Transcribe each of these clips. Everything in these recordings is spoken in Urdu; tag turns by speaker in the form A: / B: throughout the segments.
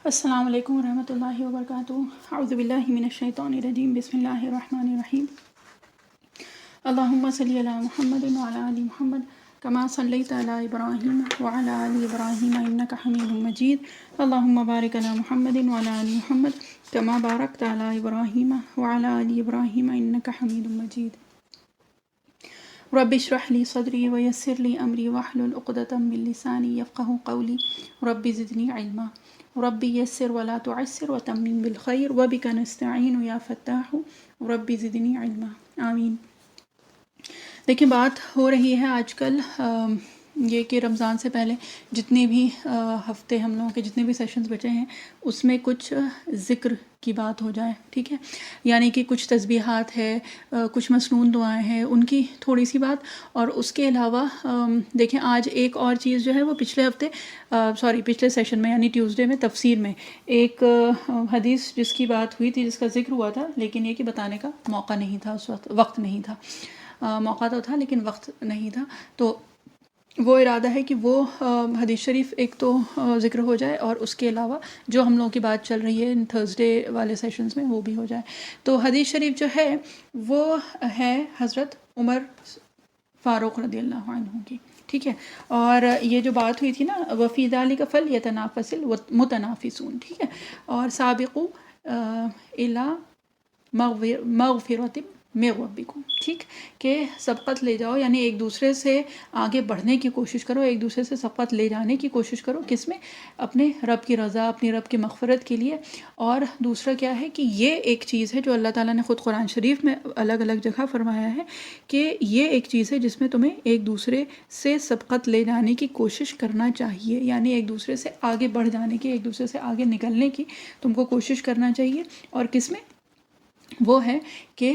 A: السلام علیکم ورحمۃ اللہ وبرکاتہ۔ اعوذ باللہ من الشیطان الرجیم، بسم اللہ الرحمن الرحیم۔ اللہم صلی علی محمد وعلی آل محمد کما صلیت علی ابراہیم وعلی آل ابراہیم انک حمید مجید۔ اللہم بارک علی محمد وعلی آل محمد کما بارکت علی ابراہیم وعلی آل ابراہیم انک حمید مجید۔ رب اشرح لی صدری ویسر لی امری واحلل عقدۃ من لسانی یفقہوا قولی۔ رب زدنی علما ربی یسر ولا تعسر وتمم بالخیر وبک نستعین یا فتاح رب زدنی علما، آمین۔ دیکھیں، بات ہو رہی ہے آج کل یہ کہ رمضان سے پہلے جتنے بھی ہفتے ہم لوگوں کے جتنے بھی سیشنز بچے ہیں اس میں کچھ ذکر کی بات ہو جائے، ٹھیک ہے؟ یعنی کہ کچھ تسبیحات ہے، کچھ مسنون دعائیں ہیں، ان کی تھوڑی سی بات۔ اور اس کے علاوہ دیکھیں، آج ایک اور چیز جو ہے وہ پچھلے سیشن میں یعنی ٹیوزڈے میں تفسیر میں ایک حدیث جس کی بات ہوئی تھی، جس کا ذکر ہوا تھا، لیکن یہ کہ بتانے کا موقع نہیں تھا، اس وقت نہیں تھا۔ موقع تو تھا لیکن وقت نہیں تھا، تو وہ ارادہ ہے کہ وہ حدیث شریف ایک تو ذکر ہو جائے، اور اس کے علاوہ جو ہم لوگوں کی بات چل رہی ہے ان تھرسڈے والے سیشنز میں وہ بھی ہو جائے۔ تو حدیث شریف جو ہے وہ ہے حضرت عمر فاروق رضی اللہ عنہ کی، ٹھیک ہے؟ اور یہ جو بات ہوئی تھی نا، وفی ذلک فلیتنافس المتنافسون، ٹھیک ہے؟ اور سابقوا الی مغفرۃ من ربکم، ٹھیک، کہ سبقت لے جاؤ، یعنی ایک دوسرے سے آگے بڑھنے کی کوشش کرو، ایک دوسرے سے سبقت لے جانے کی کوشش کرو، کس میں؟ اپنے رب کی رضا، اپنی رب کی مغفرت کے لیے۔ اور دوسرا کیا ہے کہ یہ ایک چیز ہے جو اللہ تعالیٰ نے خود قرآن شریف میں الگ الگ جگہ فرمایا ہے کہ یہ ایک چیز ہے جس میں تمہیں ایک دوسرے سے سبقت لے جانے کی کوشش کرنا چاہیے، یعنی ایک دوسرے سے آگے بڑھ جانے کی، ایک دوسرے سے آگے نکلنے کی تم کو کوشش کرنا چاہیے۔ اور کس میں؟ وہ ہے کہ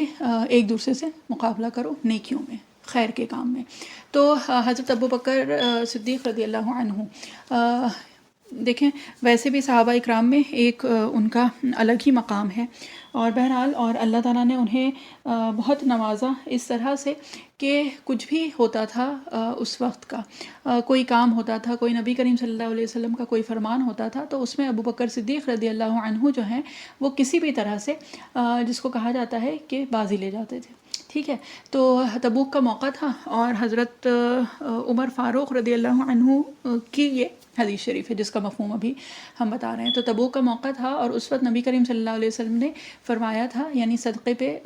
A: ایک دوسرے سے مقابلہ کرو نیکیوں میں، خیر کے کام میں۔ تو حضرت ابوبکر صدیق رضی اللہ عنہ، دیکھیں ویسے بھی صحابہ اکرام میں ایک ان کا الگ ہی مقام ہے، اور بہرحال اور اللہ تعالیٰ نے انہیں بہت نوازا اس طرح سے کہ کچھ بھی ہوتا تھا اس وقت کا، کوئی کام ہوتا تھا، کوئی نبی کریم صلی اللہ علیہ وسلم کا کوئی فرمان ہوتا تھا، تو اس میں ابوبکر صدیق رضی اللہ عنہ جو ہیں وہ کسی بھی طرح سے جس کو کہا جاتا ہے کہ بازی لے جاتے تھے، ٹھیک ہے؟ تو تبوک کا موقع تھا، اور حضرت عمر فاروق رضی اللہ عنہ کی یہ حدیث شریف ہے جس کا مفہوم ابھی ہم بتا رہے ہیں۔ تو تبوک کا موقع تھا، اور اس وقت نبی کریم صلی اللہ علیہ وسلم نے فرمایا تھا، یعنی صدقے پہ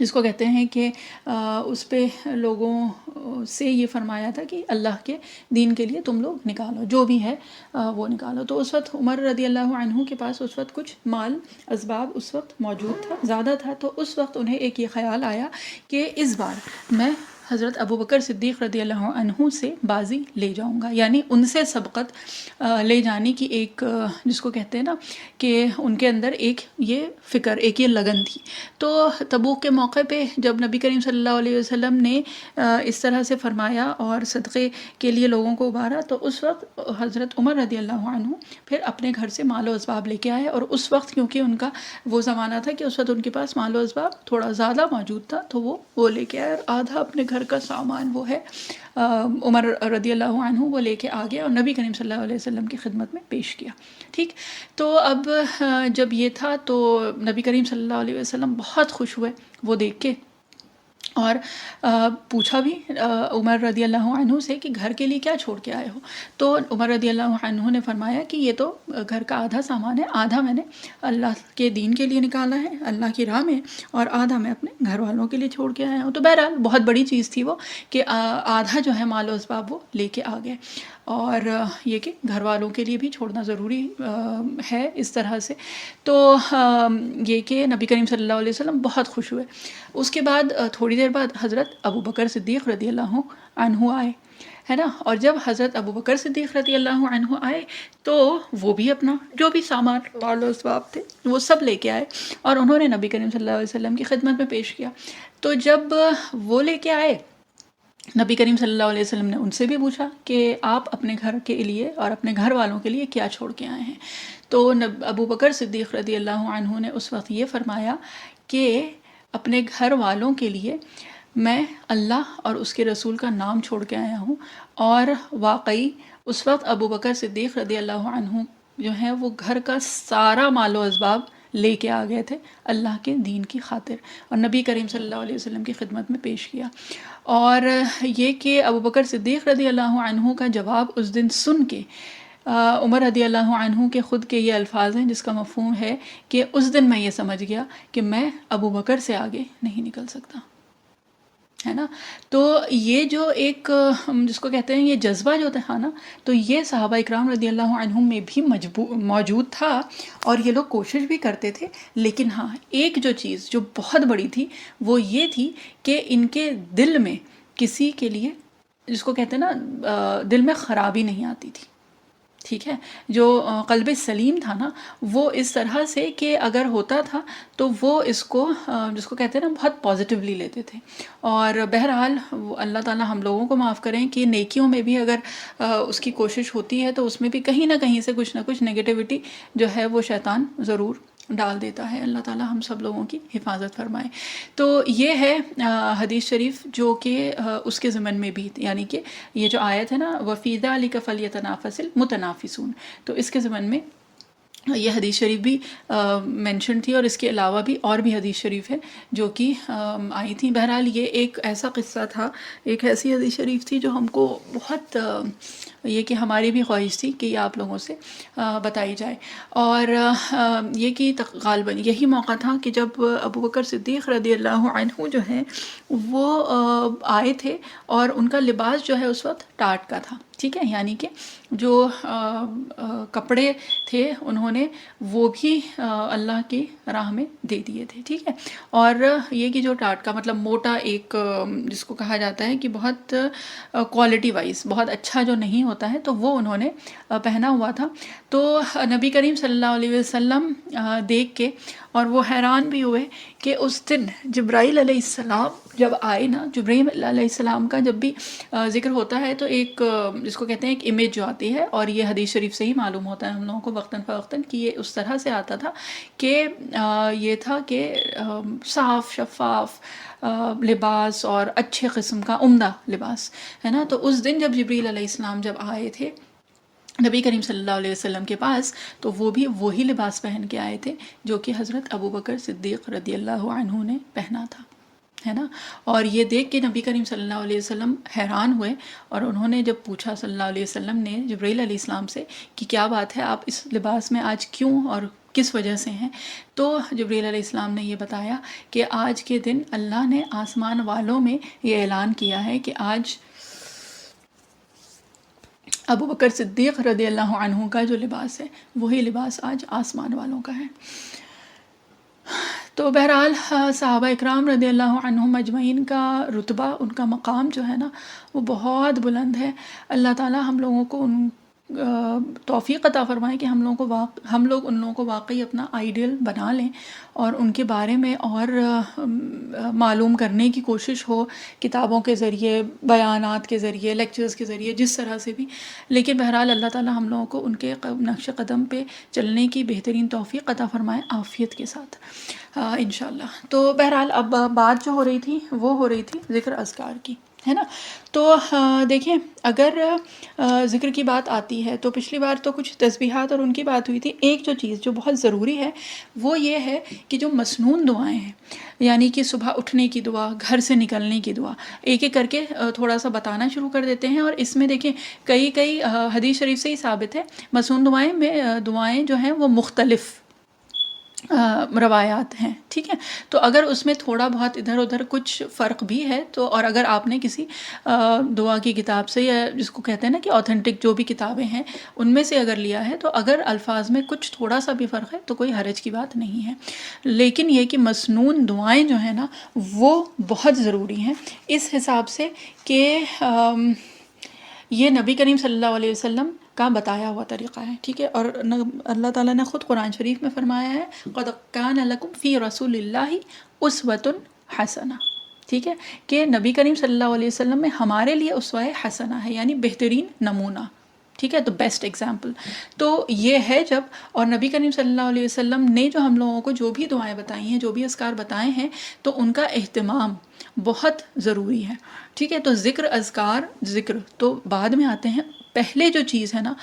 A: جس کو کہتے ہیں کہ اس پہ لوگوں سے یہ فرمایا تھا کہ اللہ کے دین کے لیے تم لوگ نکالو، جو بھی ہے وہ نکالو۔ تو اس وقت عمر رضی اللہ عنہ کے پاس اس وقت کچھ مال اسباب اس وقت موجود تھا، زیادہ تھا، تو اس وقت انہیں ایک یہ خیال آیا کہ اس بار میں حضرت ابوبکر صدیق رضی اللہ عنہ سے بازی لے جاؤں گا، یعنی ان سے سبقت لے جانے کی ایک جس کو کہتے ہیں نا کہ ان کے اندر ایک یہ فکر، ایک یہ لگن تھی۔ تو تبوک کے موقع پہ جب نبی کریم صلی اللہ علیہ وسلم نے اس طرح سے فرمایا اور صدقے کے لیے لوگوں کو ابھارا، تو اس وقت حضرت عمر رضی اللہ عنہ پھر اپنے گھر سے مال و اسباب لے کے آئے، اور اس وقت کیونکہ ان کا وہ زمانہ تھا کہ اس وقت ان کے پاس مال و اسباب تھوڑا زیادہ موجود تھا، تو وہ لے کے آئے، اور آدھا اپنے گھر کا سامان وہ ہے عمر رضی اللہ عنہ وہ لے کے آ گیا اور نبی کریم صلی اللہ علیہ وسلم کی خدمت میں پیش کیا، ٹھیک۔ تو اب جب یہ تھا تو نبی کریم صلی اللہ علیہ وسلم بہت خوش ہوئے وہ دیکھ کے، اور پوچھا بھی عمر رضی اللہ عنہ سے کہ گھر کے لیے کیا چھوڑ کے آئے ہو؟ تو عمر رضی اللہ عنہ نے فرمایا کہ یہ تو گھر کا آدھا سامان ہے، آدھا میں نے اللہ کے دین کے لیے نکالا ہے، اللہ کی راہ میں، اور آدھا میں اپنے گھر والوں کے لیے چھوڑ کے آیا ہوں۔ تو بہرحال بہت بڑی چیز تھی وہ کہ آدھا جو ہے مال و اسباب وہ لے کے آ گئے، اور یہ کہ گھر والوں کے لیے بھی چھوڑنا ضروری ہے اس طرح سے۔ تو یہ کہ نبی کریم صلی اللہ علیہ وسلم بہت خوش ہوئے۔ اس کے بعد تھوڑی دیر بعد حضرت ابوبکر صدیق رضی اللہ عنہ آئے، ہے نا؟ اور جب حضرت ابوبکر صدیق رضی اللہ عنہ آئے تو وہ بھی اپنا جو بھی سامان مال و اسباب تھے وہ سب لے کے آئے، اور انہوں نے نبی کریم صلی اللہ علیہ وسلم کی خدمت میں پیش کیا۔ تو جب وہ لے کے آئے، نبی کریم صلی اللہ علیہ وسلم نے ان سے بھی پوچھا کہ آپ اپنے گھر کے لیے اور اپنے گھر والوں کے لیے کیا چھوڑ کے آئے ہیں؟ تو ابوبکر صدیق رضی اللہ عنہ نے اس وقت یہ فرمایا کہ اپنے گھر والوں کے لیے میں اللہ اور اس کے رسول کا نام چھوڑ کے آیا ہوں۔ اور واقعی اس وقت ابوبکر صدیق رضی اللہ عنہ جو ہیں وہ گھر کا سارا مال و اسباب لے کے آ گئے تھے اللہ کے دین کی خاطر، اور نبی کریم صلی اللہ علیہ وسلم کی خدمت میں پیش کیا۔ اور یہ کہ ابوبکر صدیق رضی اللہ عنہ کا جواب اس دن سن کے عمر رضی اللہ عنہ کے خود کے یہ الفاظ ہیں جس کا مفہوم ہے کہ اس دن میں یہ سمجھ گیا کہ میں ابوبکر سے آگے نہیں نکل سکتا، ہے نا۔ تو یہ جو ایک جس کو کہتے ہیں یہ جذبہ جو تھا نا، تو یہ صحابہ اکرام رضی اللہ عنہم میں بھی موجود تھا، اور یہ لوگ کوشش بھی کرتے تھے۔ لیکن ہاں ایک جو چیز جو بہت بڑی تھی وہ یہ تھی کہ ان کے دل میں کسی کے لیے جس کو کہتے ہیں نا دل میں خرابی نہیں آتی تھی، ٹھیک ہے۔ جو قلب سلیم تھا نا وہ اس طرح سے کہ اگر ہوتا تھا تو وہ اس کو جس کو کہتے ہیں نا بہت پازیٹیولی لیتے تھے۔ اور بہرحال اللہ تعالیٰ ہم لوگوں کو معاف کریں کہ نیکیوں میں بھی اگر اس کی کوشش ہوتی ہے تو اس میں بھی کہیں نہ کہیں سے کچھ نہ کچھ نگیٹیوٹی جو ہے وہ شیطان ضرور ڈال دیتا ہے۔ اللہ تعالیٰ ہم سب لوگوں کی حفاظت فرمائے۔ تو یہ ہے حدیث شریف جو کہ اس کے ضمن میں بھی، یعنی کہ یہ جو آیت ہے نا وَفِي ذَلِكَ فَلْيَتَنَافَسِ الْمُتَنَافِسُونَ، تو اس کے ضمن میں یہ حدیث شریف بھی مینشن تھی، اور اس کے علاوہ بھی اور بھی حدیث شریف ہے جو کہ آئی تھیں۔ بہرحال یہ ایک ایسا قصہ تھا، ایک ایسی حدیث شریف تھی جو ہم کو بہت یہ کہ ہماری بھی خواہش تھی کہ یہ آپ لوگوں سے بتائی جائے۔ اور یہ کہ غالباً یہی موقع تھا کہ جب ابوبکر صدیق رضی اللہ عنہ جو ہیں وہ آئے تھے، اور ان کا لباس جو ہے اس وقت ٹاٹ کا تھا، ٹھیک ہے، یعنی کہ جو کپڑے تھے انہوں نے وہ بھی اللہ کی راہ میں دے دیے تھے، ٹھیک ہے۔ اور یہ کہ جو ٹاٹ کا مطلب موٹا ایک جس کو کہا جاتا ہے کہ بہت کوالٹی وائز بہت اچھا جو نہیں ہوتا ہے، تو وہ انہوں نے پہنا ہوا تھا۔ تو نبی کریم صلی اللہ علیہ وسلم دیکھ کے اور وہ حیران بھی ہوئے کہ اس دن جبرائیل علیہ السلام جب آئے نا، جبرائیل علیہ السلام کا جب بھی ذکر ہوتا ہے تو ایک جس کو کہتے ہیں ایک امیج جو آتی ہے، اور یہ حدیث شریف سے ہی معلوم ہوتا ہے ہم لوگوں کو وقتاً فوقتاً کہ یہ اس طرح سے آتا تھا کہ یہ تھا کہ صاف شفاف لباس اور اچھے قسم کا عمدہ لباس، ہے نا۔ تو اس دن جب جبرائیل علیہ السلام جب آئے تھے نبی کریم صلی اللہ علیہ وسلم کے پاس، تو وہ بھی وہی لباس پہن کے آئے تھے جو کہ حضرت ابوبکر صدیق رضی اللہ عنہ نے پہنا تھا، ہے نا۔ اور یہ دیکھ کے نبی کریم صلی اللہ علیہ وسلم حیران ہوئے، اور انہوں نے جب پوچھا صلی اللہ علیہ وسلم نے جبرائیل علیہ السلام سے کہ کیا بات ہے، آپ اس لباس میں آج کیوں اور کس وجہ سے ہیں، تو جبرائیل علیہ السلام نے یہ بتایا کہ آج کے دن اللہ نے آسمان والوں میں یہ اعلان کیا ہے کہ آج ابوبکر صدیق رضی اللہ عنہ کا جو لباس ہے وہی لباس آج آسمان والوں کا ہے۔ تو بہرحال صحابہ اکرام رضی اللہ عنہم اجمعین کا رتبہ، ان کا مقام جو ہے نا وہ بہت بلند ہے۔ اللہ تعالیٰ ہم لوگوں کو ان توفیق عطا فرمائے کہ ہم لوگ ان لوگوں کو واقعی اپنا آئیڈیل بنا لیں، اور ان کے بارے میں اور معلوم کرنے کی کوشش ہو، کتابوں کے ذریعے، بیانات کے ذریعے، لیکچرز کے ذریعے، جس طرح سے بھی۔ لیکن بہرحال اللہ تعالیٰ ہم لوگوں کو ان کے نقش قدم پہ چلنے کی بہترین توفیق عطا فرمائے عافیت کے ساتھ انشاءاللہ۔ تو بہرحال اب بات جو ہو رہی تھی وہ ہو رہی تھی ذکر اذکار کی، ہے نا۔ تو دیکھیں اگر ذکر کی بات آتی ہے تو پچھلی بار تو کچھ تسبیحات اور ان کی بات ہوئی تھی۔ ایک جو چیز جو بہت ضروری ہے وہ یہ ہے کہ جو مسنون دعائیں ہیں، یعنی کہ صبح اٹھنے کی دعا، گھر سے نکلنے کی دعا، ایک ایک کر کے تھوڑا سا بتانا شروع کر دیتے ہیں۔ اور اس میں دیکھیں کئی حدیث شریف سے ہی ثابت ہے، مسنون دعائیں جو ہیں وہ مختلف روایات ہیں، ٹھیک ہے۔ تو اگر اس میں تھوڑا بہت ادھر ادھر کچھ فرق بھی ہے تو، اور اگر آپ نے کسی دعا کی کتاب سے یا جس کو کہتے ہیں نا کہ اوتھینٹک جو بھی کتابیں ہیں ان میں سے اگر لیا ہے، تو اگر الفاظ میں کچھ تھوڑا سا بھی فرق ہے تو کوئی حرج کی بات نہیں ہے۔ لیکن یہ کہ مسنون دعائیں جو ہیں نا وہ بہت ضروری ہیں، اس حساب سے کہ یہ نبی کریم صلی اللہ علیہ وسلم کا بتایا ہوا طریقہ ہے، ٹھیک ہے۔ اور اللہ تعالیٰ نے خود قرآن شریف میں فرمایا ہے قَدْ كَانَ لَكُمْ فِي رَسُولِ اللَّهِ أُسْوَةٌ حَسَنَةٌ، ٹھیک ہے، کہ نبی کریم صلی اللہ علیہ وسلم میں ہمارے لیے اسوہ حسنہ ہے، یعنی بہترین نمونہ، ٹھیک ہے، تو بیسٹ ایگزامپل تو یہ ہے جب، اور نبی کریم صلی اللہ علیہ وسلم نے جو ہم لوگوں کو جو بھی دعائیں بتائی ہیں، جو بھی اذکار بتائے ہیں، تو ان کا اہتمام بہت ضروری ہے، ٹھیک ہے۔ تو ذکر تو بعد میں آتے ہیں، پہلے جو چیز ہے نا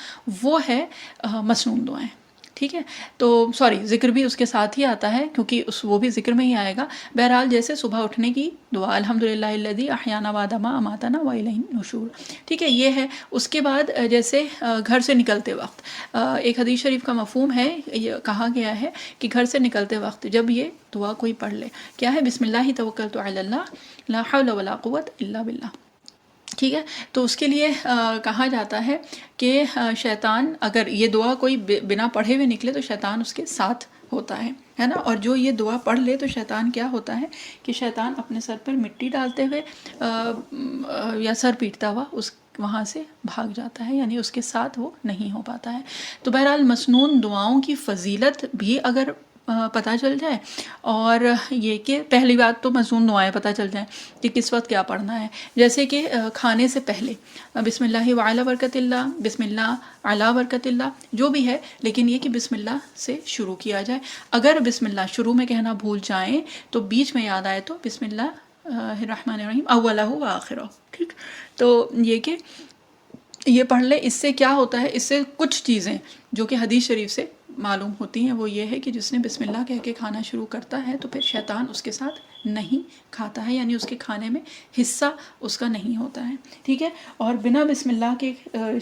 A: وہ ہے مسنون دعائیں، ٹھیک ہے۔ تو سوری، ذکر بھی اس کے ساتھ ہی آتا ہے کیونکہ وہ بھی ذکر میں ہی آئے گا۔ بہرحال جیسے صبح اٹھنے کی دعا، الحمدللہ الذی احیانا بعد ما اماتنا والیہ النشور، ٹھیک ہے، یہ ہے۔ اس کے بعد جیسے گھر سے نکلتے وقت ایک حدیث شریف کا مفہوم ہے، یہ کہا گیا ہے کہ گھر سے نکلتے وقت جب یہ دعا کوئی پڑھ لے، کیا ہے؟ بسم اللہ توکلت علی اللہ لا حول ولا قوت الا باللہ، ٹھیک ہے۔ تو اس کے لیے کہا جاتا ہے کہ شیطان، اگر یہ دعا کوئی بنا پڑھے ہوئے نکلے تو شیطان اس کے ساتھ ہوتا ہے نا، اور جو یہ دعا پڑھ لے تو شیطان کیا ہوتا ہے کہ شیطان اپنے سر پر مٹی ڈالتے ہوئے یا سر پیٹتا ہوا وہاں سے بھاگ جاتا ہے، یعنی اس کے ساتھ وہ نہیں ہو پاتا ہے۔ تو بہرحال مسنون دعاؤں کی فضیلت بھی اگر پتہ چل جائے، اور یہ کہ پہلی بات تو مسنون دعائیں پتہ چل جائیں کہ کس وقت کیا پڑھنا ہے، جیسے کہ کھانے سے پہلے بسم اللہ وعلی برکت اللہ، بسم اللہ علی برکت اللہ، جو بھی ہے، لیکن یہ کہ بسم اللہ سے شروع کیا جائے۔ اگر بسم اللہ شروع میں کہنا بھول جائیں تو بیچ میں یاد آئے تو بسم اللہ الرحمن الرحیم اولہ و آخرہ، ٹھیک۔ تو یہ کہ یہ پڑھ لے، اس سے کیا ہوتا ہے، اس سے کچھ چیزیں جو کہ حدیث شریف سے معلوم ہوتی ہیں، وہ یہ ہے کہ جس نے بسم اللہ کہہ کے کھانا شروع کرتا ہے تو پھر شیطان اس کے ساتھ نہیں کھاتا ہے، یعنی اس کے کھانے میں حصہ اس کا نہیں ہوتا ہے، ٹھیک ہے۔ اور بنا بسم اللہ کے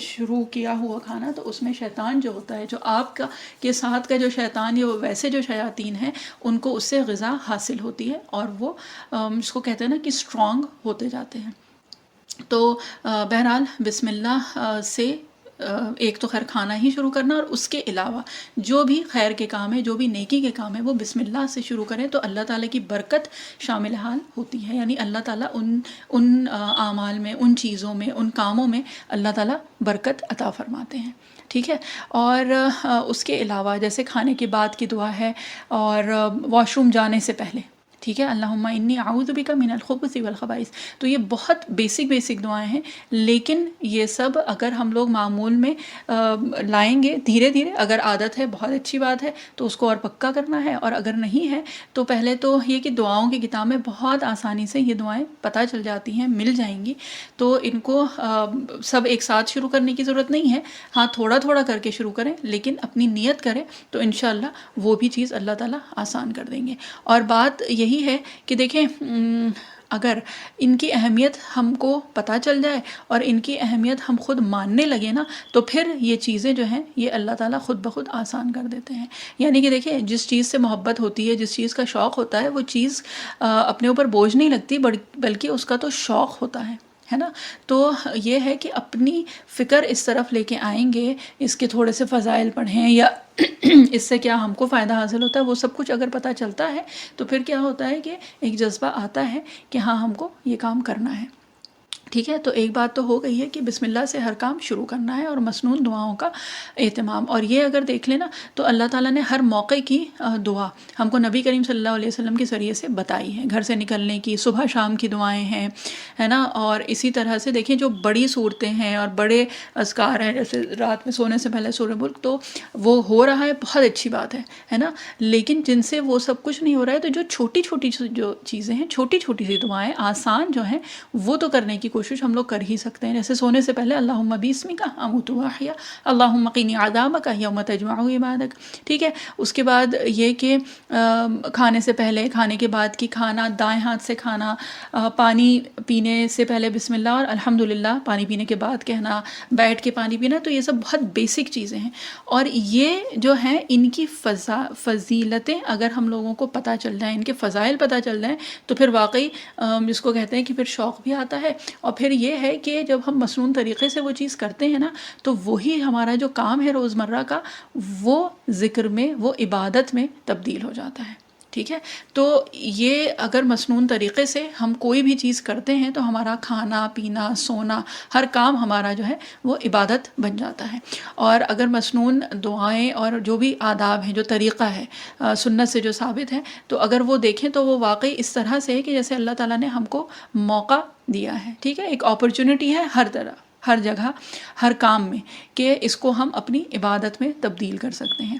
A: شروع کیا ہوا کھانا تو اس میں شیطان جو ہوتا ہے، جو آپ کا کے ساتھ کا جو شیطان یا ویسے جو شیاطین ہیں، ان کو اس سے غذا حاصل ہوتی ہے، اور وہ اس کو کہتے ہیں نا کہ اسٹرانگ ہوتے جاتے ہیں۔ تو بہرحال بسم اللہ سے ایک تو خیر کھانا ہی شروع کرنا، اور اس کے علاوہ جو بھی خیر کے کام ہے، جو بھی نیکی کے کام ہے، وہ بسم اللہ سے شروع کریں تو اللہ تعالیٰ کی برکت شامل حال ہوتی ہے، یعنی اللہ تعالیٰ ان اعمال میں، ان چیزوں میں، ان کاموں میں اللہ تعالیٰ برکت عطا فرماتے ہیں، ٹھیک ہے۔ اور اس کے علاوہ جیسے کھانے کے بعد کی دعا ہے، اور واش روم جانے سے پہلے، ٹھیک ہے، اللہم انی اعوذ بک من الخبث والخبائث، تو یہ بہت بیسک دعائیں ہیں، لیکن یہ سب اگر ہم لوگ معمول میں لائیں گے دھیرے دھیرے، اگر عادت ہے بہت اچھی بات ہے تو اس کو اور پکا کرنا ہے، اور اگر نہیں ہے تو پہلے تو یہ کہ دعاؤں کی کتاب میں بہت آسانی سے یہ دعائیں پتہ چل جاتی ہیں، مل جائیں گی، تو ان کو سب ایک ساتھ شروع کرنے کی ضرورت نہیں ہے، ہاں تھوڑا تھوڑا کر کے شروع کریں، لیکن اپنی نیت کریں تو انشاءاللہ وہ بھی چیز اللہ تعالیٰ آسان کر دیں گے۔ اور بات یہی ہے کہ دیکھیں، اگر ان کی اہمیت ہم کو پتہ چل جائے اور ان کی اہمیت ہم خود ماننے لگے نا، تو پھر یہ چیزیں جو ہیں یہ اللہ تعالیٰ خود بخود آسان کر دیتے ہیں۔ یعنی کہ دیکھیں، جس چیز سے محبت ہوتی ہے، جس چیز کا شوق ہوتا ہے، وہ چیز اپنے اوپر بوجھ نہیں لگتی، بلکہ اس کا تو شوق ہوتا ہے نا۔ تو یہ ہے کہ اپنی فکر اس طرف لے کے آئیں گے، اس کے تھوڑے سے فضائل پڑھیں، یا اس سے کیا ہم کو فائدہ حاصل ہوتا ہے، وہ سب کچھ اگر پتہ چلتا ہے تو پھر کیا ہوتا ہے کہ ایک جذبہ آتا ہے کہ ہاں ہم کو یہ کام کرنا ہے، ٹھیک ہے۔ تو ایک بات تو ہو گئی ہے کہ بسم اللہ سے ہر کام شروع کرنا ہے، اور مسنون دعاؤں کا اہتمام، اور یہ اگر دیکھ لینا تو اللہ تعالیٰ نے ہر موقع کی دعا ہم کو نبی کریم صلی اللہ علیہ وسلم کے ذریعے سے بتائی ہے۔ گھر سے نکلنے کی، صبح شام کی دعائیں ہیں، ہے نا، اور اسی طرح سے دیکھیں جو بڑی صورتیں ہیں اور بڑے اذکار ہیں، جیسے رات میں سونے سے پہلے سورہ ملک، تو وہ ہو رہا ہے، بہت اچھی بات ہے نا، لیکن جن سے وہ سب کچھ نہیں ہو رہا ہے، تو جو چھوٹی چھوٹی جو چیزیں ہیں، چھوٹی چھوٹی سی دعائیں آسان جو ہیں، وہ تو کرنے کی کوشش ہم لوگ کر ہی سکتے ہیں۔ جیسے سونے سے پہلے اللہم باسمک اموت واحیا، اللہم قینی عذابک یوم تجمع عبادک، ٹھیک ہے۔ اس کے بعد یہ کہ کھانے سے پہلے، کھانے کے بعد کی کھانا، دائیں ہاتھ سے کھانا، پانی پینے سے پہلے بسم اللہ اور الحمدللہ، پانی پینے کے بعد کہنا، بیٹھ کے پانی پینا، تو یہ سب بہت بیسک چیزیں ہیں، اور یہ جو ہیں ان کی فضیلتیں اگر ہم لوگوں کو پتہ چل جائیں، ان کے فضائل پتہ چل جائیں، تو پھر واقعی جس کو کہتے ہیں کہ پھر شوق بھی آتا ہے، اور پھر یہ ہے کہ جب ہم مسنون طریقے سے وہ چیز کرتے ہیں نا، تو وہی ہمارا جو کام ہے روزمرہ کا، وہ ذکر میں، وہ عبادت میں تبدیل ہو جاتا ہے، ٹھیک ہے۔ تو یہ اگر مسنون طریقے سے ہم کوئی بھی چیز کرتے ہیں تو ہمارا کھانا پینا، سونا، ہر کام ہمارا جو ہے وہ عبادت بن جاتا ہے۔ اور اگر مسنون دعائیں اور جو بھی آداب ہیں، جو طریقہ ہے سنت سے جو ثابت ہے، تو اگر وہ دیکھیں تو وہ واقعی اس طرح سے ہے کہ جیسے اللہ تعالیٰ نے ہم کو موقع دیا ہے، ٹھیک ہے، ایک اپرچونٹی ہے ہر جگہ ہر کام میں کہ اس کو ہم اپنی عبادت میں تبدیل کر سکتے ہیں۔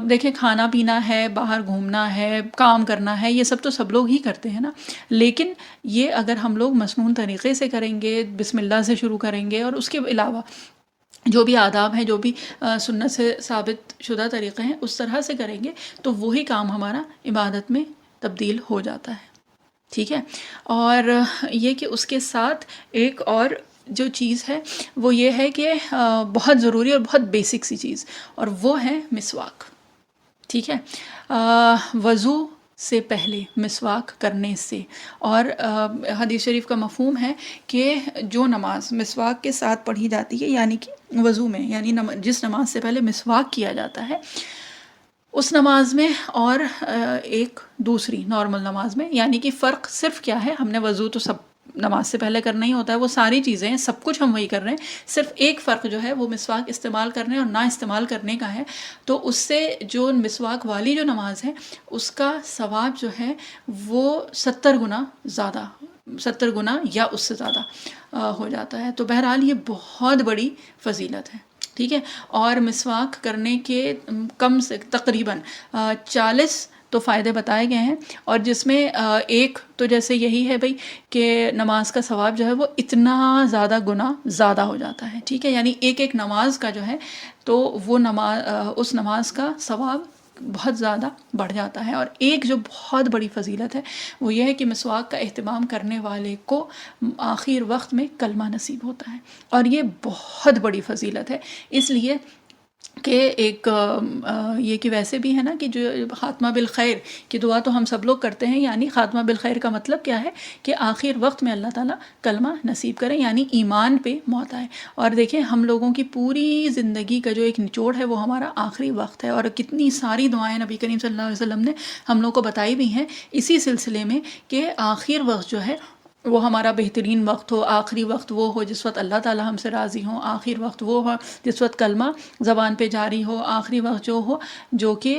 A: دیکھیں کھانا پینا ہے، باہر گھومنا ہے، کام کرنا ہے، یہ سب تو سب لوگ ہی کرتے ہیں نا، لیکن یہ اگر ہم لوگ مسنون طریقے سے کریں گے، بسم اللہ سے شروع کریں گے، اور اس کے علاوہ جو بھی آداب ہیں، جو بھی سنت سے ثابت شدہ طریقے ہیں، اس طرح سے کریں گے تو وہی کام ہمارا عبادت میں تبدیل ہو جاتا ہے، ٹھیک ہے۔ اور یہ کہ اس کے ساتھ ایک اور جو چیز ہے وہ یہ ہے کہ بہت ضروری اور بہت بیسک سی چیز، اور وہ ہے مسواک، ٹھیک ہے۔ وضو سے پہلے مسواک کرنے سے، اور حدیث شریف کا مفہوم ہے کہ جو نماز مسواک کے ساتھ پڑھی جاتی ہے، یعنی کہ وضو میں، یعنی جس نماز سے پہلے مسواک کیا جاتا ہے اس نماز میں اور ایک دوسری نارمل نماز میں، یعنی کہ فرق صرف کیا ہے، ہم نے وضو تو سب نماز سے پہلے کرنا ہی ہوتا ہے، وہ ساری چیزیں سب کچھ ہم وہی کر رہے ہیں، صرف ایک فرق جو ہے وہ مسواک استعمال کرنے اور نہ استعمال کرنے کا ہے۔ تو اس سے جو مسواک والی جو نماز ہے اس کا ثواب جو ہے وہ 70 گنا زیادہ، 70 گنا یا اس سے زیادہ ہو جاتا ہے۔ تو بہرحال یہ بہت بڑی فضیلت ہے، ٹھیک ہے۔ اور مسواک کرنے کے کم سے تقریباً 40 تو فائدے بتائے گئے ہیں، اور جس میں ایک تو جیسے یہی ہے بھئی کہ نماز کا ثواب جو ہے وہ اتنا زیادہ گنا زیادہ ہو جاتا ہے، ٹھیک ہے۔ یعنی ایک ایک نماز کا جو ہے تو وہ اس نماز کا ثواب بہت زیادہ بڑھ جاتا ہے۔ اور ایک جو بہت بڑی فضیلت ہے وہ یہ ہے کہ مسواک کا اہتمام کرنے والے کو آخر وقت میں کلمہ نصیب ہوتا ہے، اور یہ بہت بڑی فضیلت ہے، اس لیے کہ ایک یہ کہ ویسے بھی ہے نا کہ جو خاتمہ بالخیر کی دعا تو ہم سب لوگ کرتے ہیں، یعنی خاتمہ بالخیر کا مطلب کیا ہے کہ آخر وقت میں اللہ تعالیٰ کلمہ نصیب کریں، یعنی ایمان پہ موت آئے۔ اور دیکھیں ہم لوگوں کی پوری زندگی کا جو ایک نچوڑ ہے وہ ہمارا آخری وقت ہے، اور کتنی ساری دعائیں نبی کریم صلی اللہ علیہ وسلم نے ہم لوگ کو بتائی بھی ہیں اسی سلسلے میں کہ آخر وقت جو ہے وہ ہمارا بہترین وقت ہو، آخری وقت وہ ہو جس وقت اللہ تعالیٰ ہم سے راضی ہوں، آخر وقت وہ ہو جس وقت کلمہ زبان پہ جاری ہو، آخری وقت جو ہو جو کہ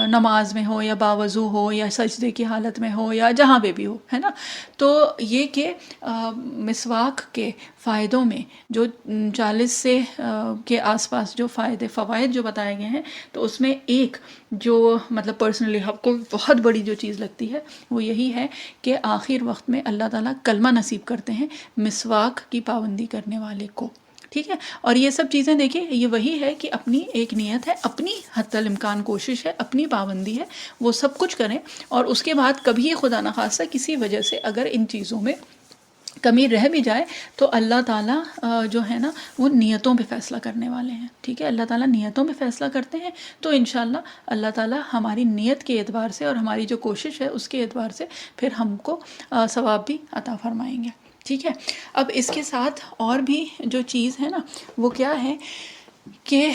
A: نماز میں ہو یا باوضو ہو یا سجدے کی حالت میں ہو یا جہاں پہ بھی ہو، ہے نا۔ تو یہ کہ مسواک کے فائدوں میں جو 40 سے کے آس پاس جو فوائد جو بتائے گئے ہیں، تو اس میں ایک جو مطلب پرسنلی آپ کو بہت بڑی جو چیز لگتی ہے وہ یہی ہے کہ آخر وقت میں اللہ تعالیٰ کلمہ نصیب کرتے ہیں مسواک کی پابندی کرنے والے کو، ٹھیک ہے۔ اور یہ سب چیزیں دیکھیں یہ وہی ہے کہ اپنی ایک نیت ہے، اپنی حتی الامکان کوشش ہے، اپنی پابندی ہے، وہ سب کچھ کریں، اور اس کے بعد کبھی خدا نخواستہ کسی وجہ سے اگر ان چیزوں میں کمی رہ بھی جائے تو اللہ تعالیٰ جو ہے نا وہ نیتوں پہ فیصلہ کرنے والے ہیں، ٹھیک ہے۔ اللہ تعالیٰ نیتوں پہ فیصلہ کرتے ہیں، تو انشاءاللہ اللہ تعالیٰ ہماری نیت کے اعتبار سے اور ہماری جو کوشش ہے اس کے اعتبار سے پھر ہم کو ثواب بھی عطا فرمائیں گے، ٹھیک ہے۔ اب اس کے ساتھ اور بھی جو چیز ہے نا وہ کیا ہے کہ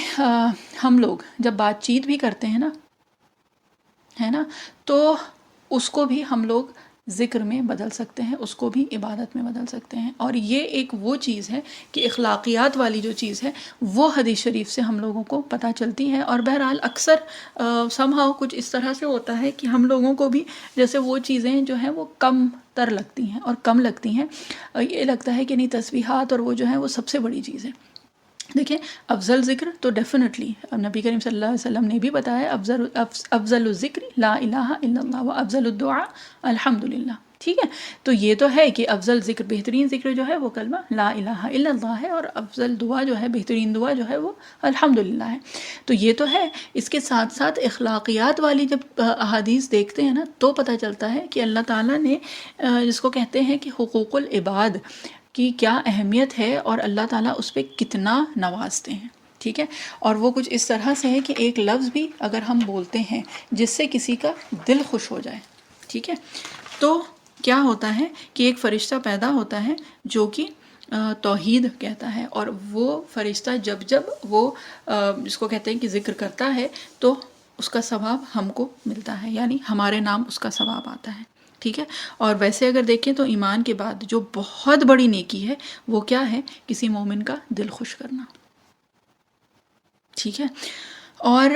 A: ہم لوگ جب بات چیت بھی کرتے ہیں نا، ہے نا، تو اس کو بھی ہم لوگ ذکر میں بدل سکتے ہیں، اس کو بھی عبادت میں بدل سکتے ہیں، اور یہ ایک وہ چیز ہے کہ اخلاقیات والی جو چیز ہے وہ حدیث شریف سے ہم لوگوں کو پتہ چلتی ہے۔ اور بہرحال اکثر somehow کچھ اس طرح سے ہوتا ہے کہ ہم لوگوں کو بھی جیسے وہ چیزیں جو ہیں وہ کم تر لگتی ہیں اور کم لگتی ہیں، یہ لگتا ہے کہ نہیں تسبیحات اور وہ جو ہیں وہ سب سے بڑی چیز ہے۔ دیکھیں افضل ذکر تو ڈیفینیٹلی نبی کریم صلی اللہ علیہ وسلم نے بھی بتایا افضل الذکر لا الہ الا اللہ و افضل الدعاء الحمدللہ، ٹھیک ہے۔ تو یہ تو ہے کہ افضل ذکر، بہترین ذکر جو ہے وہ کلمہ لا الہ الا اللہ ہے، اور افضل دعا جو ہے، بہترین دعا جو ہے وہ الحمدللہ ہے۔ تو یہ تو ہے، اس کے ساتھ ساتھ اخلاقیات والی جب احادیث دیکھتے ہیں نا تو پتہ چلتا ہے کہ اللہ تعالیٰ نے جس کو کہتے ہیں کہ حقوق العباد کی کیا اہمیت ہے، اور اللہ تعالیٰ اس پہ کتنا نوازتے ہیں، ٹھیک ہے۔ اور وہ کچھ اس طرح سے ہے کہ ایک لفظ بھی اگر ہم بولتے ہیں جس سے کسی کا دل خوش ہو جائے، ٹھیک ہے، تو کیا ہوتا ہے کہ ایک فرشتہ پیدا ہوتا ہے جو کہ توحید کہتا ہے، اور وہ فرشتہ جب وہ جس کو کہتے ہیں کہ ذکر کرتا ہے تو اس کا ثواب ہم کو ملتا ہے، یعنی ہمارے نام اس کا ثواب آتا ہے، ٹھیک ہے۔ اور ویسے اگر دیکھیں تو ایمان کے بعد جو بہت بڑی نیکی ہے وہ کیا ہے؟ کسی مومن کا دل خوش کرنا، ٹھیک ہے۔ اور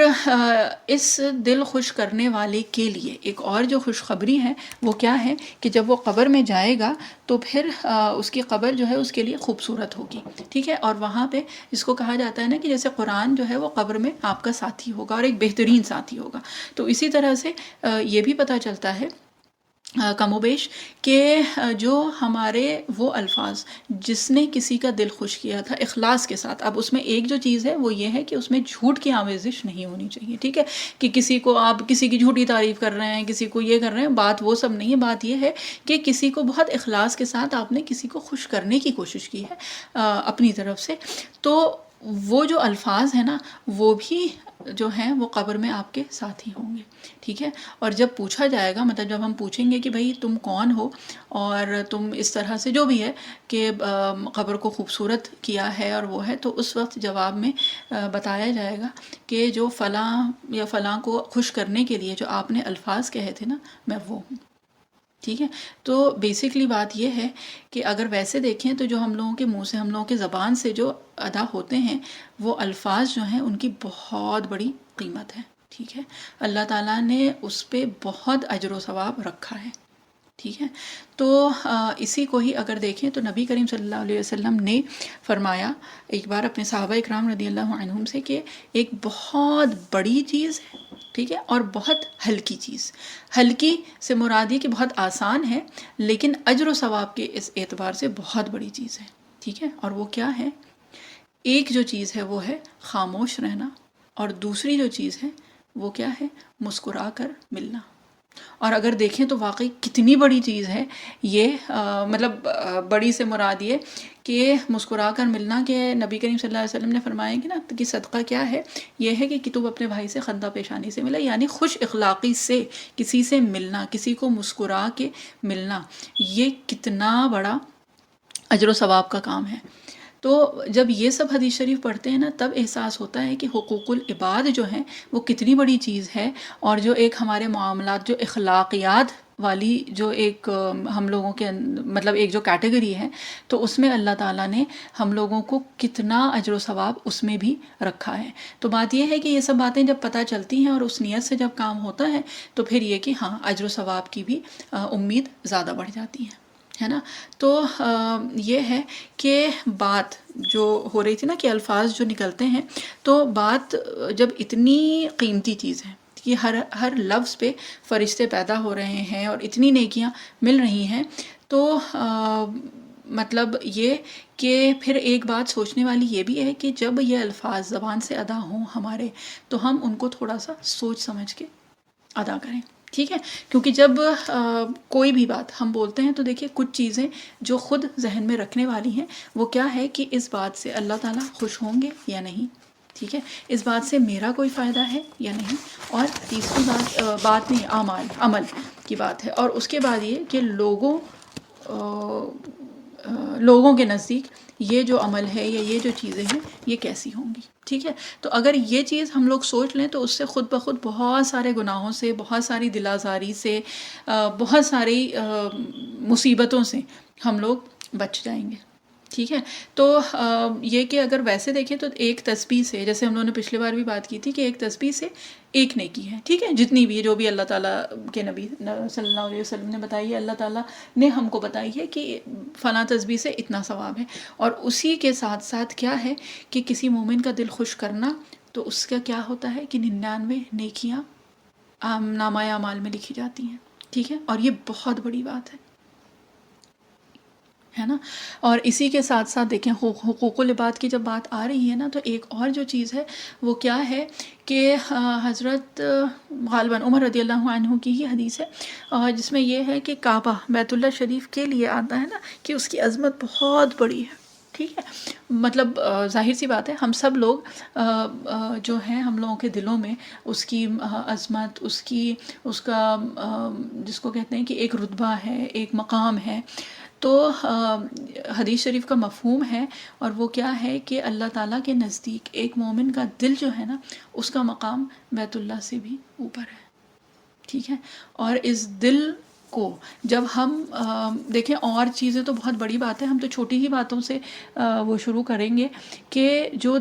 A: اس دل خوش کرنے والے کے لیے ایک اور جو خوشخبری ہے وہ کیا ہے کہ جب وہ قبر میں جائے گا تو پھر اس کی قبر جو ہے اس کے لیے خوبصورت ہوگی، ٹھیک ہے، اور وہاں پہ جس کو کہا جاتا ہے نا کہ جیسے قرآن جو ہے وہ قبر میں آپ کا ساتھی ہوگا اور ایک بہترین ساتھی ہوگا، تو اسی طرح سے یہ بھی پتہ چلتا ہے کم و بیش کہ جو ہمارے وہ الفاظ جس نے کسی کا دل خوش کیا تھا اخلاص کے ساتھ، اب اس میں ایک جو چیز ہے وہ یہ ہے کہ اس میں جھوٹ کی آمیزش نہیں ہونی چاہیے، ٹھیک ہے، کہ کسی کو آپ کسی کی جھوٹی تعریف کر رہے ہیں، کسی کو یہ کر رہے ہیں، بات وہ سب نہیں ہے، بات یہ ہے کہ کسی کو بہت اخلاص کے ساتھ آپ نے کسی کو خوش کرنے کی کوشش کی ہے اپنی طرف سے، تو وہ جو الفاظ ہیں نا وہ بھی جو ہیں وہ قبر میں آپ کے ساتھ ہی ہوں گے، ٹھیک ہے، اور جب پوچھا جائے گا، مطلب جب ہم پوچھیں گے کہ بھئی تم کون ہو اور تم اس طرح سے جو بھی ہے کہ قبر کو خوبصورت کیا ہے اور وہ ہے، تو اس وقت جواب میں بتایا جائے گا کہ جو فلاں یا فلاں کو خوش کرنے کے لیے جو آپ نے الفاظ کہے تھے نا میں وہ ہوں، ٹھیک ہے، تو بیسکلی بات یہ ہے کہ اگر ویسے دیکھیں تو جو ہم لوگوں کے منہ سے، ہم لوگوں کے زبان سے جو ادا ہوتے ہیں وہ الفاظ جو ہیں ان کی بہت بڑی قیمت ہے، ٹھیک ہے، اللہ تعالیٰ نے اس پہ بہت اجر و ثواب رکھا ہے، ٹھیک ہے، تو اسی کو ہی اگر دیکھیں تو نبی کریم صلی اللہ علیہ وسلم نے فرمایا ایک بار اپنے صحابہ اکرام رضی اللہ عنہم سے کہ ایک بہت بڑی چیز ہے، ٹھیک ہے، اور بہت ہلکی چیز، ہلکی سے مراد یہ کہ بہت آسان ہے لیکن اجر و ثواب کے اس اعتبار سے بہت بڑی چیز ہے، ٹھیک ہے، اور وہ کیا ہے؟ ایک جو چیز ہے وہ ہے خاموش رہنا، اور دوسری جو چیز ہے وہ کیا ہے؟ مسکرا کر ملنا، اور اگر دیکھیں تو واقعی کتنی بڑی چیز ہے یہ، مطلب بڑی سے مراد یہ کہ مسکرا کر ملنا، کہ نبی کریم صلی اللہ علیہ وسلم نے فرمایا کہ نا کہ صدقہ کیا ہے؟ یہ ہے کہ تم اپنے بھائی سے خندہ پیشانی سے ملا، یعنی خوش اخلاقی سے کسی سے ملنا، کسی کو مسکرا کے ملنا، یہ کتنا بڑا اجر و ثواب کا کام ہے۔ تو جب یہ سب حدیث شریف پڑھتے ہیں نا تب احساس ہوتا ہے کہ حقوق العباد جو ہیں وہ کتنی بڑی چیز ہے، اور جو ایک ہمارے معاملات، جو اخلاقیات والی جو ایک ہم لوگوں کے مطلب ایک جو کیٹیگری ہے، تو اس میں اللہ تعالیٰ نے ہم لوگوں کو کتنا اجر و ثواب اس میں بھی رکھا ہے۔ تو بات یہ ہے کہ یہ سب باتیں جب پتہ چلتی ہیں اور اس نیت سے جب کام ہوتا ہے تو پھر یہ کہ ہاں اجر و ثواب کی بھی امید زیادہ بڑھ جاتی ہے نا۔ تو یہ ہے کہ بات جو ہو رہی تھی نا کہ الفاظ جو نکلتے ہیں، تو بات جب اتنی قیمتی چیز ہے کہ ہر لفظ پہ فرشتے پیدا ہو رہے ہیں اور اتنی نیکیاں مل رہی ہیں، تو مطلب یہ کہ پھر ایک بات سوچنے والی یہ بھی ہے کہ جب یہ الفاظ زبان سے ادا ہوں ہمارے، تو ہم ان کو تھوڑا سا سوچ سمجھ کے ادا کریں، ٹھیک ہے، کیونکہ جب کوئی بھی بات ہم بولتے ہیں تو دیکھیے کچھ چیزیں جو خود ذہن میں رکھنے والی ہیں وہ کیا ہے کہ اس بات سے اللہ تعالیٰ خوش ہوں گے یا نہیں، ٹھیک ہے، اس بات سے میرا کوئی فائدہ ہے یا نہیں، اور تیسری بات نہیں، عمل کی بات ہے، اور اس کے بعد یہ کہ لوگوں کے نزدیک یہ جو عمل ہے یا یہ جو چیزیں ہیں یہ کیسی ہوں گی، ٹھیک ہے، تو اگر یہ چیز ہم لوگ سوچ لیں تو اس سے خود بخود بہت سارے گناہوں سے، بہت ساری دل آزاری سے، بہت ساری مصیبتوں سے ہم لوگ بچ جائیں گے، ٹھیک ہے۔ تو یہ کہ اگر ویسے دیکھیں تو ایک تسبیح سے، جیسے ہم لوگوں نے پچھلی بار بھی بات کی تھی کہ ایک تسبیح سے ایک نیکی ہے، ٹھیک ہے، جتنی بھی جو بھی اللہ تعالیٰ کے نبی صلی اللہ علیہ وسلم نے بتائی ہے، اللہ تعالیٰ نے ہم کو بتائی ہے کہ فلاں تسبیح سے اتنا ثواب ہے، اور اسی کے ساتھ ساتھ کیا ہے کہ کسی مومن کا دل خوش کرنا، تو اس کا کیا ہوتا ہے کہ 99 نیکیاں نامہ اعمال میں لکھی جاتی ہیں، ٹھیک ہے، اور یہ بہت بڑی بات ہے نا۔ اور اسی کے ساتھ ساتھ دیکھیں حقوق العباد کی جب بات آ رہی ہے نا، تو ایک اور جو چیز ہے وہ کیا ہے کہ حضرت غالباً عمر رضی اللہ عنہ کی ہی حدیث ہے جس میں یہ ہے کہ کعبہ بیت اللہ شریف کے لیے آتا ہے نا کہ اس کی عظمت بہت بڑی ہے، ٹھیک ہے، مطلب ظاہر سی بات ہے ہم سب لوگ جو ہیں ہم لوگوں کے دلوں میں اس کی عظمت، اس کا جس کو کہتے ہیں کہ ایک رتبہ ہے، ایک مقام ہے، تو حدیث شریف کا مفہوم ہے، اور وہ کیا ہے کہ اللہ تعالیٰ کے نزدیک ایک مومن کا دل جو ہے نا اس کا مقام بیت اللہ سے بھی اوپر ہے، ٹھیک ہے، اور اس دل کو جب ہم دیکھیں، اور چیزیں تو بہت بڑی بات ہے، ہم تو چھوٹی ہی باتوں سے وہ شروع کریں گے کہ جو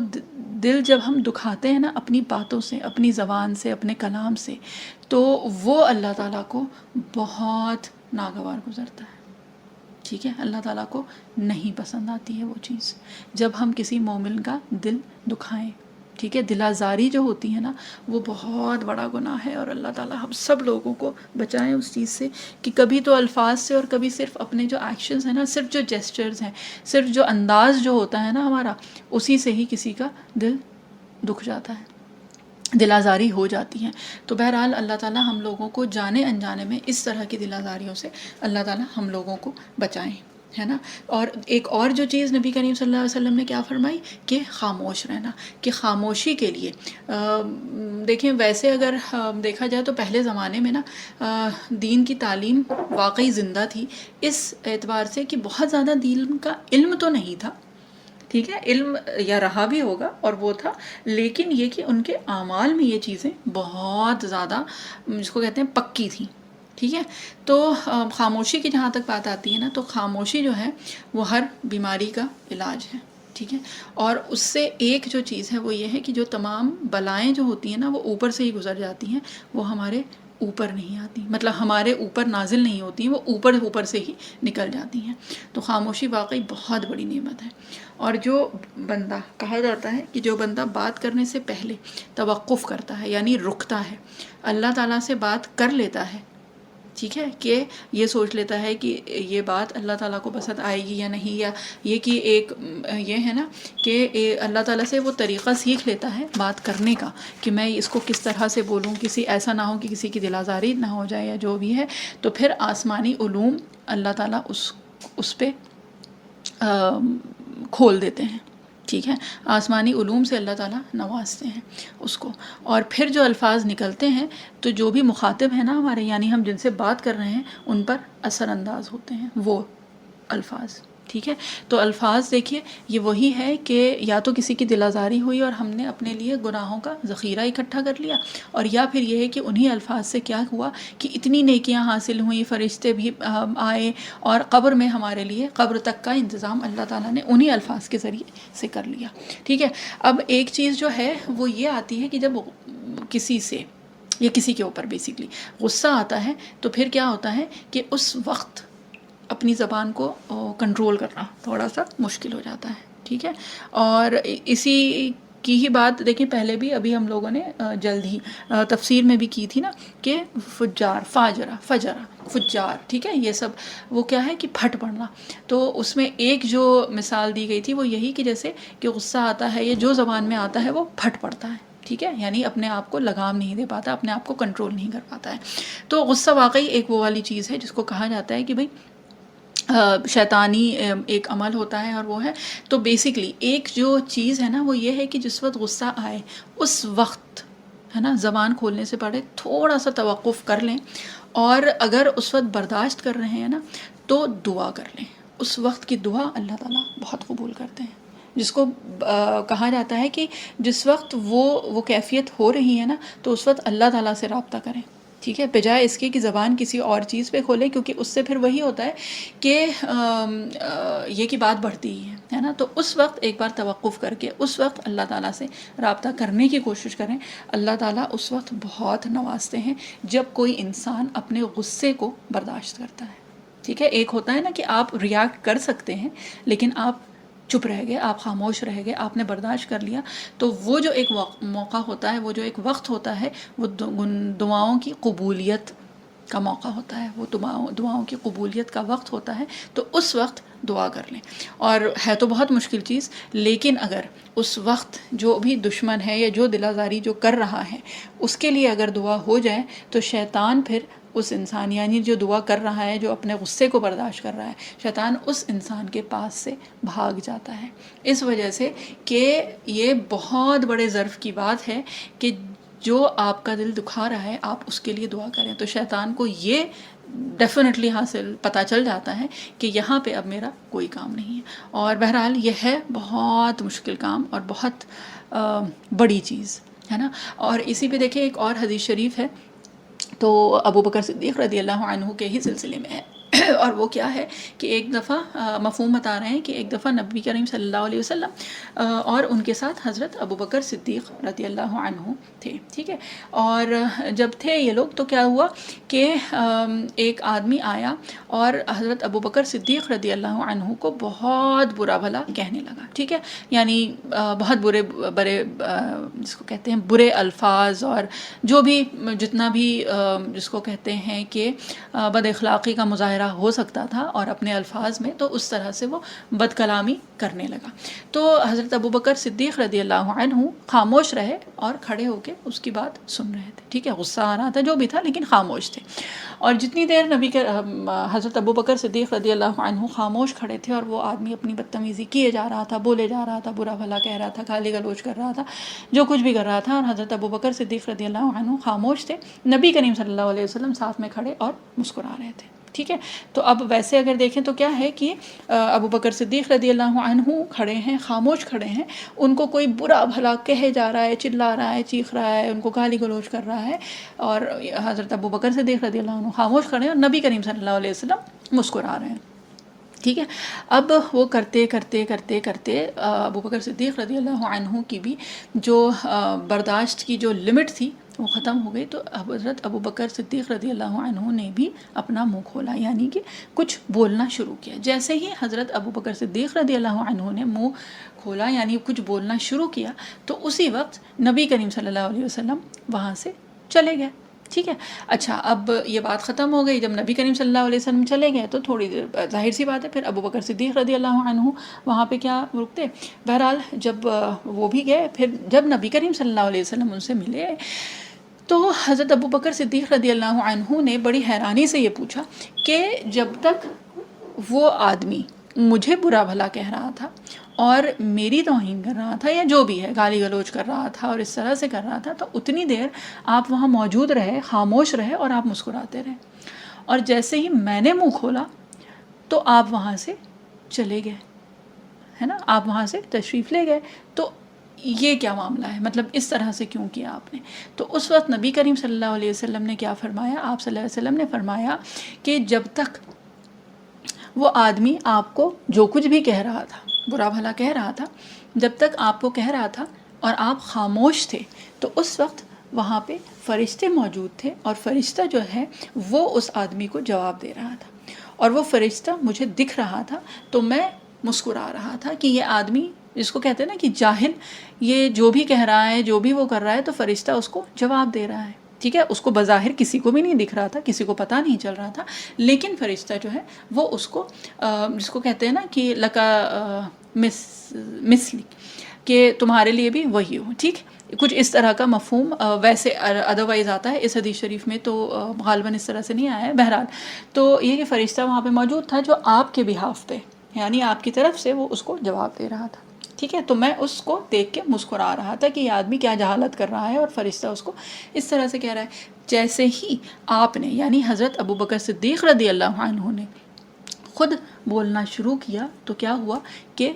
A: دل جب ہم دکھاتے ہیں نا اپنی باتوں سے، اپنی زبان سے، اپنے کلام سے، تو وہ اللہ تعالیٰ کو بہت ناگوار گزرتا ہے. ٹھیک ہے، اللہ تعالیٰ کو نہیں پسند آتی ہے وہ چیز جب ہم کسی مومن کا دل دکھائیں. ٹھیک ہے، دل آزاری جو ہوتی ہے نا وہ بہت بڑا گناہ ہے، اور اللہ تعالیٰ ہم سب لوگوں کو بچائیں اس چیز سے کہ کبھی تو الفاظ سے اور کبھی صرف اپنے جو ایکشنز ہیں نا، صرف جو جیسچرز ہیں، صرف جو انداز جو ہوتا ہے نا ہمارا، اسی سے ہی کسی کا دل دکھ جاتا ہے، دل آزاری ہو جاتی ہے. تو بہرحال اللہ تعالیٰ ہم لوگوں کو جانے انجانے میں اس طرح کی دل آزاریوں سے اللہ تعالیٰ ہم لوگوں کو بچائیں، ہے نا. اور ایک اور جو چیز نبی کریم صلی اللہ علیہ وسلم نے کیا فرمائی کہ خاموش رہنا، کہ خاموشی کے لیے دیکھیں ویسے اگر دیکھا جائے تو پہلے زمانے میں نا دین کی تعلیم واقعی زندہ تھی، اس اعتبار سے کہ بہت زیادہ دین کا علم تو نہیں تھا. ٹھیک ہے، علم یا رہا بھی ہوگا اور وہ تھا، لیکن یہ کہ ان کے اعمال میں یہ چیزیں بہت زیادہ جس کو کہتے ہیں پکی تھیں. ٹھیک ہے، تو خاموشی کی جہاں تک بات آتی ہے نا، تو خاموشی جو ہے وہ ہر بیماری کا علاج ہے. ٹھیک ہے، اور اس سے ایک جو چیز ہے وہ یہ ہے کہ جو تمام بلائیں جو ہوتی ہیں نا وہ اوپر سے ہی گزر جاتی ہیں، وہ ہمارے اوپر نہیں آتی، مطلب ہمارے اوپر نازل نہیں ہوتی ہیں، وہ اوپر سے ہی نکل جاتی ہیں. تو خاموشی واقعی بہت بڑی نعمت ہے. اور جو بندہ، کہا جاتا ہے کہ جو بندہ بات کرنے سے پہلے توقف کرتا ہے، یعنی رکتا ہے، اللہ تعالیٰ سے بات کر لیتا ہے. ٹھیک ہے، کہ یہ سوچ لیتا ہے کہ یہ بات اللہ تعالیٰ کو پسند آئے گی یا نہیں، یا یہ کہ ایک یہ ہے نا کہ اللہ تعالیٰ سے وہ طریقہ سیکھ لیتا ہے بات کرنے کا کہ میں اس کو کس طرح سے بولوں، کسی ایسا نہ ہو کہ کسی کی دل آزاری نہ ہو جائے یا جو بھی ہے. تو پھر آسمانی علوم اللہ تعالیٰ اس پہ کھول دیتے ہیں. ٹھیک ہے، آسمانی علوم سے اللہ تعالیٰ نوازتے ہیں اس کو، اور پھر جو الفاظ نکلتے ہیں تو جو بھی مخاطب ہیں نا ہمارے، یعنی ہم جن سے بات کر رہے ہیں، ان پر اثر انداز ہوتے ہیں وہ الفاظ. ٹھیک ہے، تو الفاظ دیکھیے یہ وہی ہے کہ یا تو کسی کی دل آزاری ہوئی اور ہم نے اپنے لیے گناہوں کا ذخیرہ اکٹھا کر لیا، اور یا پھر یہ ہے کہ انہی الفاظ سے کیا ہوا کہ اتنی نیکیاں حاصل ہوئیں، فرشتے بھی آئے، اور قبر میں ہمارے لیے قبر تک کا انتظام اللہ تعالیٰ نے انہی الفاظ کے ذریعے سے کر لیا. ٹھیک ہے، اب ایک چیز جو ہے وہ یہ آتی ہے کہ جب کسی سے یا کسی کے اوپر بیسیکلی غصہ آتا ہے تو پھر کیا ہوتا ہے کہ اس وقت اپنی زبان کو کنٹرول کرنا تھوڑا سا مشکل ہو جاتا ہے. ٹھیک ہے، اور اسی کی ہی بات دیکھیں پہلے بھی ابھی ہم لوگوں نے جلد ہی تفسیر میں بھی کی تھی نا کہ فجار، فجار. ٹھیک ہے، یہ سب وہ کیا ہے کہ پھٹ پڑنا. تو اس میں ایک جو مثال دی گئی تھی وہ یہی کہ جیسے کہ غصہ آتا ہے یا جو زبان میں آتا ہے وہ پھٹ پڑتا ہے. ٹھیک ہے، یعنی اپنے آپ کو لگام نہیں دے پاتا، اپنے آپ کو کنٹرول نہیں کر پاتا ہے. تو غصہ واقعی ایک وہ والی چیز ہے جس کو کہا جاتا ہے کہ بھئی شیطانی ایک عمل ہوتا ہے، اور وہ ہے تو بیسیکلی ایک جو چیز ہے نا وہ یہ ہے کہ جس وقت غصہ آئے اس وقت ہے نا زبان کھولنے سے پہلے تھوڑا سا توقف کر لیں، اور اگر اس وقت برداشت کر رہے ہیں نا تو دعا کر لیں. اس وقت کی دعا اللہ تعالیٰ بہت قبول کرتے ہیں، جس کو کہا جاتا ہے کہ جس وقت وہ کیفیت ہو رہی ہے نا تو اس وقت اللہ تعالیٰ سے رابطہ کریں. ٹھیک ہے، بجائے اس کے کہ زبان کسی اور چیز پہ کھولے، کیونکہ اس سے پھر وہی ہوتا ہے کہ یہ کی بات بڑھتی ہی ہے نا. تو اس وقت ایک بار توقف کر کے اس وقت اللہ تعالیٰ سے رابطہ کرنے کی کوشش کریں. اللہ تعالیٰ اس وقت بہت نوازتے ہیں جب کوئی انسان اپنے غصے کو برداشت کرتا ہے. ٹھیک ہے، ایک ہوتا ہے نا کہ آپ ریاکٹ کر سکتے ہیں لیکن آپ چپ رہ گئے، آپ خاموش رہ گئے، آپ نے برداشت کر لیا. تو وہ جو ایک موقع ہوتا ہے، وہ جو ایک وقت ہوتا ہے، وہ دعاؤں کی قبولیت کا موقع ہوتا ہے، وہ دعاؤں کی قبولیت کا وقت ہوتا ہے. تو اس وقت دعا کر لیں. اور ہے تو بہت مشکل چیز، لیکن اگر اس وقت جو بھی دشمن ہے یا جو دل آزاری جو کر رہا ہے اس کے لیے اگر دعا ہو جائے تو شیطان پھر اس انسان، یعنی جو دعا کر رہا ہے، جو اپنے غصے کو برداشت کر رہا ہے، شیطان اس انسان کے پاس سے بھاگ جاتا ہے. اس وجہ سے کہ یہ بہت بڑے ظرف کی بات ہے کہ جو آپ کا دل دکھا رہا ہے آپ اس کے لیے دعا کریں. تو شیطان کو یہ ڈیفینیٹلی پتہ چل جاتا ہے کہ یہاں پہ اب میرا کوئی کام نہیں ہے. اور بہرحال یہ ہے بہت مشکل کام اور بہت بڑی چیز ہے نا. اور اسی پہ دیکھیں ایک اور حدیث شریف ہے تو ابو بکر صدیق رضی اللہ عنہ کے ہی سلسلے میں ہے اور وہ کیا ہے کہ ایک دفعہ مفہوم بتا رہے ہیں کہ ایک دفعہ نبی کریم صلی اللہ علیہ وسلم اور ان کے ساتھ حضرت ابو بکر صدیق رضی اللہ عنہ تھے، ٹھیک ہے، اور جب تھے یہ لوگ تو کیا ہوا کہ ایک آدمی آیا اور حضرت ابو بکر صدیق رضی اللہ عنہ کو بہت برا بھلا کہنے لگا، ٹھیک ہے، یعنی بہت برے جس کو کہتے ہیں برے الفاظ، اور جو بھی جتنا بھی جس کو کہتے ہیں کہ بد اخلاقی کا مظاہرہ ہو سکتا تھا اور اپنے الفاظ میں، تو اس طرح سے وہ بد کلامی کرنے لگا۔ تو حضرت ابو بکر صدیق رضی اللہ عنہ خاموش رہے اور کھڑے ہو کے اس کی بات سن رہے تھے، ٹھیک ہے، غصہ آ رہا تھا جو بھی تھا لیکن خاموش تھے۔ اور جتنی دیر حضرت ابو بکر صدیق رضی اللہ عنہ خاموش کھڑے تھے اور وہ آدمی اپنی بدتمیزی کیے جا رہا تھا، بولے جا رہا تھا، برا بھلا کہہ رہا تھا، گالی گلوچ کر رہا تھا، جو کچھ بھی کر رہا تھا، اور حضرت ابو بکر صدیق رضی اللہ عنہ خاموش تھے، نبی کریم صلی اللہ علیہ وسلم ساتھ میں کھڑے اور مسکرا رہے تھے، ٹھیک ہے۔ تو اب ویسے اگر دیکھیں تو کیا ہے کہ ابو بکر صدیق رضی اللہ عنہ کھڑے ہیں، خاموش کھڑے ہیں، ان کو کوئی برا بھلا کہے جا رہا ہے، چلا رہا ہے، چیخ رہا ہے، ان کو گالی گلوچ کر رہا ہے، اور حضرت ابو بکر صدیق رضی اللہ عنہ خاموش کھڑے ہیں اور نبی کریم صلی اللہ علیہ وسلم مسکرا رہے ہیں، ٹھیک ہے۔ اب وہ کرتے کرتے کرتے کرتے ابو بکر صدیق رضی اللہ عنہ کی بھی جو برداشت کی جو لمٹ تھی وہ ختم ہو گئی، تو حضرت ابو بکر صدیق رضی اللہ عنہ نے بھی اپنا منہ کھولا، یعنی کہ کچھ بولنا شروع کیا۔ جیسے ہی حضرت ابو بکر صدیق رضی اللہ عنہ نے منہ کھولا یعنی کچھ بولنا شروع کیا، تو اسی وقت نبی کریم صلی اللہ علیہ وسلم وہاں سے چلے گئے، ٹھیک ہے۔ اچھا، اب یہ بات ختم ہو گئی، جب نبی کریم صلی اللہ علیہ وسلم چلے گئے تو تھوڑی دیر ظاہر سی بات ہے پھر ابو بکر صدیق رضی اللہ عنہ وہاں پہ کیا رکتے۔ بہرحال جب وہ بھی گئے، پھر جب نبی کریم صلی اللہ علیہ وسلم ان سے ملے تو حضرت ابو بکر صدیق رضی اللہ عنہ نے بڑی حیرانی سے یہ پوچھا کہ جب تک وہ آدمی مجھے برا بھلا کہہ رہا تھا اور میری توہین کر رہا تھا یا جو بھی ہے گالی گلوچ کر رہا تھا اور اس طرح سے کر رہا تھا، تو اتنی دیر آپ وہاں موجود رہے، خاموش رہے اور آپ مسکراتے رہے، اور جیسے ہی میں نے منہ کھولا تو آپ وہاں سے چلے گئے، ہے نا، آپ وہاں سے تشریف لے گئے، تو یہ کیا معاملہ ہے، مطلب اس طرح سے کیوں کیا آپ نے؟ تو اس وقت نبی کریم صلی اللہ علیہ وسلم نے کیا فرمایا؟ آپ صلی اللہ علیہ وسلم نے فرمایا کہ جب تک وہ آدمی آپ کو جو کچھ بھی کہہ رہا تھا، برا بھلا کہہ رہا تھا، جب تک آپ کو کہہ رہا تھا اور آپ خاموش تھے، تو اس وقت وہاں پہ فرشتے موجود تھے، اور فرشتہ جو ہے وہ اس آدمی کو جواب دے رہا تھا، اور وہ فرشتہ مجھے دکھ رہا تھا، تو میں مسکرا رہا تھا کہ یہ آدمی جس کو کہتے ہیں نا کہ جاہل، یہ جو بھی کہہ رہا ہے، جو بھی وہ کر رہا ہے، تو فرشتہ اس کو جواب دے رہا ہے، ٹھیک ہے۔ اس کو بظاہر کسی کو بھی نہیں دکھ رہا تھا، کسی کو پتہ نہیں چل رہا تھا، لیکن فرشتہ جو ہے وہ اس کو جس کو کہتے ہیں نا کہ لکا مثلی، کہ تمہارے لیے بھی وہی ہو، ٹھیک، کچھ اس طرح کا مفہوم ویسے ادروائز آتا ہے، اس حدیث شریف میں تو غالباً اس طرح سے نہیں آیا ہے۔ بہرحال تو یہ کہ فرشتہ وہاں پہ موجود تھا جو آپ کے بہاف پہ، یعنی آپ کی طرف سے وہ اس کو جواب دے رہا تھا، ٹھیک ہے۔ تو میں اس کو دیکھ کے مسکرا رہا تھا کہ یہ آدمی کیا جہالت کر رہا ہے، اور فرشتہ اس کو اس طرح سے کہہ رہا ہے۔ جیسے ہی آپ نے یعنی حضرت ابو بکر صدیق رضی اللہ عنہ نے خود بولنا شروع کیا، تو کیا ہوا کہ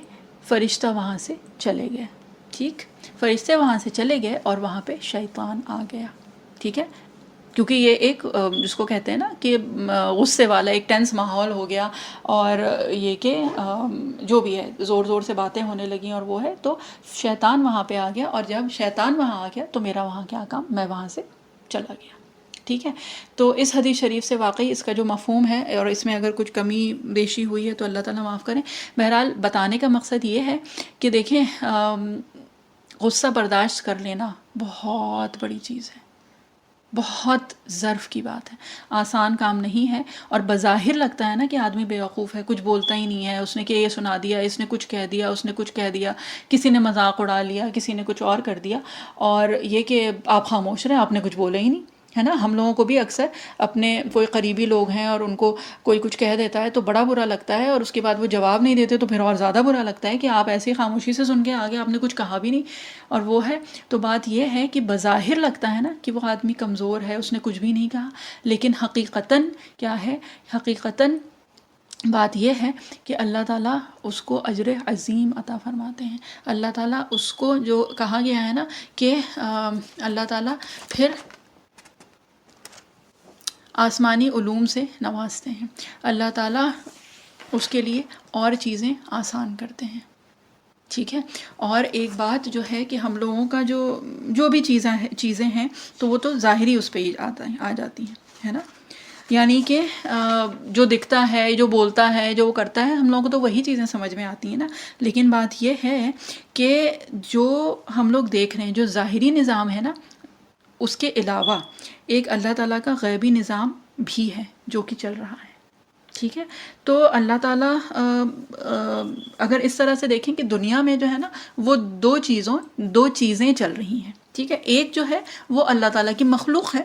A: فرشتہ وہاں سے چلے گئے، ٹھیک، فرشتے وہاں سے چلے گئے اور وہاں پہ شیطان آ گیا، ٹھیک ہے، کیونکہ یہ ایک جس کو کہتے ہیں نا کہ غصے والا ایک ٹینس ماحول ہو گیا، اور یہ کہ جو بھی ہے زور زور سے باتیں ہونے لگیں اور وہ ہے، تو شیطان وہاں پہ آ گیا، اور جب شیطان وہاں آ گیا تو میرا وہاں کیا کام، میں وہاں سے چلا گیا، ٹھیک ہے۔ تو اس حدیث شریف سے واقعی اس کا جو مفہوم ہے، اور اس میں اگر کچھ کمی بیشی ہوئی ہے تو اللہ تعالیٰ معاف کریں۔ بہرحال بتانے کا مقصد یہ ہے کہ دیکھیں غصہ برداشت کر لینا بہت بڑی چیز ہے، بہت ظرف کی بات ہے، آسان کام نہیں ہے، اور بظاہر لگتا ہے نا کہ آدمی بیوقوف ہے، کچھ بولتا ہی نہیں ہے، اس نے کہ یہ سنا دیا، اس نے کچھ کہہ دیا، اس نے کچھ کہہ دیا، کسی نے مذاق اڑا لیا، کسی نے کچھ اور کر دیا، اور یہ کہ آپ خاموش رہے، آپ نے کچھ بولا ہی نہیں، ہے نا۔ ہم لوگوں کو بھی اکثر اپنے کوئی قریبی لوگ ہیں اور ان کو کوئی کچھ کہہ دیتا ہے تو بڑا برا لگتا ہے، اور اس کے بعد وہ جواب نہیں دیتے تو پھر اور زیادہ برا لگتا ہے کہ آپ ایسی خاموشی سے سن کے آگے آپ نے کچھ کہا بھی نہیں، اور وہ ہے تو بات یہ ہے کہ بظاہر لگتا ہے نا کہ وہ آدمی کمزور ہے، اس نے کچھ بھی نہیں کہا، لیکن حقیقتاً کیا ہے، حقیقتاً بات یہ ہے کہ اللہ تعالیٰ اس کو اجر عظیم عطا فرماتے ہیں۔ اللہ تعالیٰ اس کو جو کہا گیا ہے نا کہ اللہ تعالیٰ پھر آسمانی علوم سے نوازتے ہیں، اللہ تعالیٰ اس کے لیے اور چیزیں آسان کرتے ہیں، ٹھیک ہے۔ اور ایک بات جو ہے کہ ہم لوگوں کا جو بھی چیزیں ہیں تو وہ تو ظاہری اس پہ ہی آ جاتی ہیں، ہے نا، یعنی کہ جو دکھتا ہے، جو بولتا ہے، جو وہ کرتا ہے، ہم لوگوں کو تو وہی چیزیں سمجھ میں آتی ہیں نا۔ لیکن بات یہ ہے کہ جو ہم لوگ دیکھ رہے ہیں، جو ظاہری نظام ہے نا، اس کے علاوہ ایک اللہ تعالیٰ کا غیبی نظام بھی ہے جو کہ چل رہا ہے، ٹھیک ہے۔ تو اللہ تعالیٰ اگر اس طرح سے دیکھیں کہ دنیا میں جو ہے نا وہ دو چیزیں چل رہی ہیں، ٹھیک ہے۔ ایک جو ہے وہ اللہ تعالیٰ کی مخلوق ہے،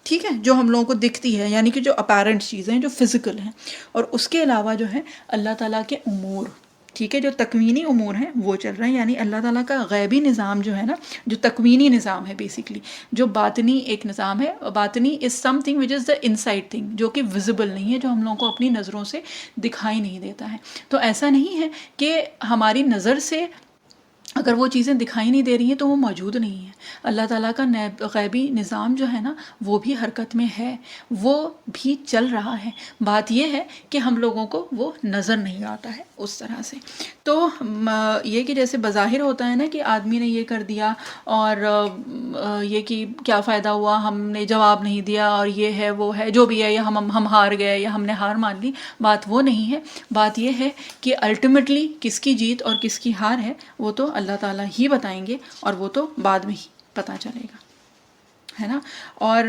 A: ٹھیک ہے، جو ہم لوگوں کو دکھتی ہے، یعنی کہ جو اپیرنٹ چیزیں جو فزیکل ہیں، اور اس کے علاوہ جو ہے اللہ تعالیٰ کے امور، ٹھیک ہے، جو تکوینی امور ہیں وہ چل رہے ہیں، یعنی اللہ تعالیٰ کا غیبی نظام جو ہے نا، جو تکوینی نظام ہے بیسیکلی، جو باطنی ایک نظام ہے۔ باطنی is something which is the inside thing, جو کہ ویزیبل نہیں ہے، جو ہم لوگوں کو اپنی نظروں سے دکھائی نہیں دیتا ہے۔ تو ایسا نہیں ہے کہ ہماری نظر سے اگر وہ چیزیں دکھائی نہیں دے رہی ہیں تو وہ موجود نہیں ہیں۔ اللہ تعالیٰ کا غیبی نظام جو ہے نا وہ بھی حرکت میں ہے، وہ بھی چل رہا ہے۔ بات یہ ہے کہ ہم لوگوں کو وہ نظر نہیں آتا ہے اس طرح سے۔ تو یہ کہ جیسے بظاہر ہوتا ہے نا کہ آدمی نے یہ کر دیا اور یہ کہ کیا فائدہ ہوا، ہم نے جواب نہیں دیا اور یہ ہے وہ ہے جو بھی ہے، یا ہم ہار گئے یا ہم نے ہار مان لی، بات وہ نہیں ہے۔ بات یہ ہے کہ الٹیمیٹلی کس کی جیت اور کس کی ہار ہے وہ تو اللہ تعالیٰ ہی بتائیں گے، اور وہ تو بعد میں ہی پتہ چلے گا، ہے نا۔ اور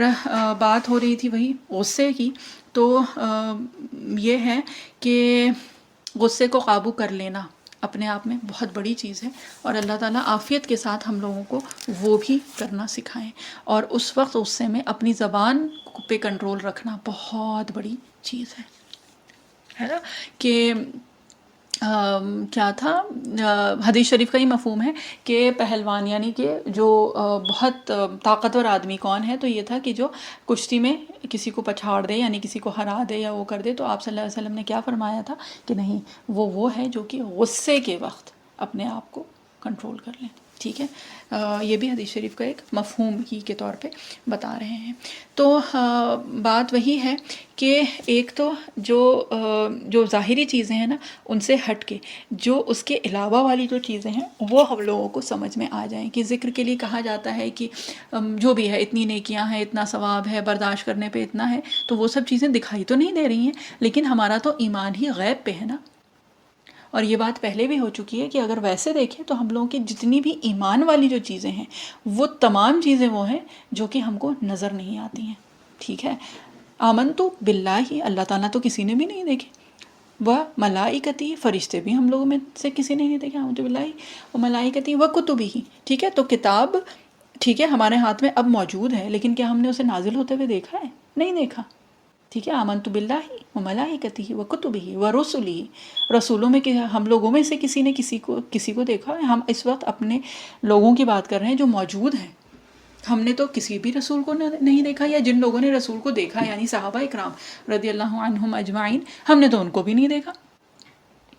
A: بات ہو رہی تھی وہی غصے کی، تو یہ ہے کہ غصے کو قابو کر لینا اپنے آپ میں بہت بڑی چیز ہے، اور اللہ تعالیٰ عافیت کے ساتھ ہم لوگوں کو وہ بھی کرنا سکھائیں، اور اس وقت غصے میں اپنی زبان پہ کنٹرول رکھنا بہت بڑی چیز ہے نا۔ کہ کیا تھا، حدیث شریف کا ہی مفہوم ہے کہ پہلوان یعنی کہ جو بہت طاقتور آدمی کون ہے، تو یہ تھا کہ جو کشتی میں کسی کو پچھاڑ دے، یعنی کسی کو ہرا دے یا وہ کر دے۔ تو آپ صلی اللہ علیہ وسلم نے کیا فرمایا تھا کہ نہیں، وہ ہے جو کہ غصے کے وقت اپنے آپ کو کنٹرول کر لیں، ٹھیک ہے۔ یہ بھی حدیث شریف کا ایک مفہوم ہی کے طور پہ بتا رہے ہیں۔ تو بات وہی ہے کہ ایک تو جو ظاہری چیزیں ہیں نا ان سے ہٹ کے جو اس کے علاوہ والی جو چیزیں ہیں وہ ہم لوگوں کو سمجھ میں آ جائیں، کہ ذکر کے لیے کہا جاتا ہے کہ جو بھی ہے اتنی نیکیاں ہیں، اتنا ثواب ہے، برداشت کرنے پہ اتنا ہے، تو وہ سب چیزیں دکھائی تو نہیں دے رہی ہیں، لیکن ہمارا تو ایمان ہی غیب پہ ہے نا۔ اور یہ بات پہلے بھی ہو چکی ہے کہ اگر ویسے دیکھیں تو ہم لوگوں کی جتنی بھی ایمان والی جو چیزیں ہیں وہ تمام چیزیں وہ ہیں جو کہ ہم کو نظر نہیں آتی ہیں، ٹھیک ہے۔ آمنتو باللہ، اللہ تعالیٰ تو کسی نے بھی نہیں دیکھے، وہ ملائکتی، فرشتے بھی ہم لوگوں میں سے کسی نے نہیں دیکھے، آمنتو باللہ و ملائکتی و کتبہ، ٹھیک ہے۔ تو کتاب ٹھیک ہے ہمارے ہاتھ میں اب موجود ہے، لیکن کیا ہم نے اسے نازل ہوتے ہوئے دیکھا ہے؟ نہیں دیکھا، ٹھیک ہے۔ آمنت باللہ و ملائکتہ و کتبہ و رسلہ، رسولوں میں کہ ہم لوگوں میں سے کسی نے کسی کو دیکھا ہے؟ ہم اس وقت اپنے لوگوں کی بات کر رہے ہیں جو موجود ہیں، ہم نے تو کسی بھی رسول کو نہیں دیکھا، یا جن لوگوں نے رسول کو دیکھا یعنی صحابہ اکرام رضی اللہ عنہم اجمعین، ہم نے تو ان کو بھی نہیں دیکھا،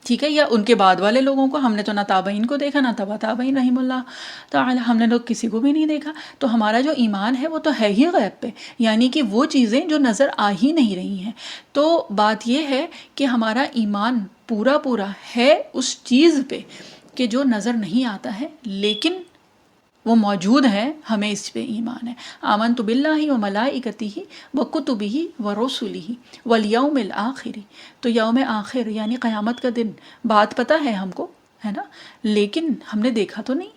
A: ٹھیک ہے۔ یا ان کے بعد والے لوگوں کو ہم نے تو نہ تابعین کو دیکھا، نہ تبع تابعین رحم اللہ تعالی، ہم نے تو کسی کو بھی نہیں دیکھا۔ تو ہمارا جو ایمان ہے وہ تو ہے ہی غیب پہ، یعنی کہ وہ چیزیں جو نظر آ ہی نہیں رہی ہیں۔ تو بات یہ ہے کہ ہمارا ایمان پورا ہے اس چیز پہ کہ جو نظر نہیں آتا ہے لیکن وہ موجود ہے، ہمیں اس پہ ایمان ہے۔ آمنت باللہ و ملائکتہ و کتبہ و رسلہ والیوم الآخر، تو یوم آخر یعنی قیامت کا دن بات پتہ ہے ہم کو، ہے نا، لیکن ہم نے دیکھا تو نہیں،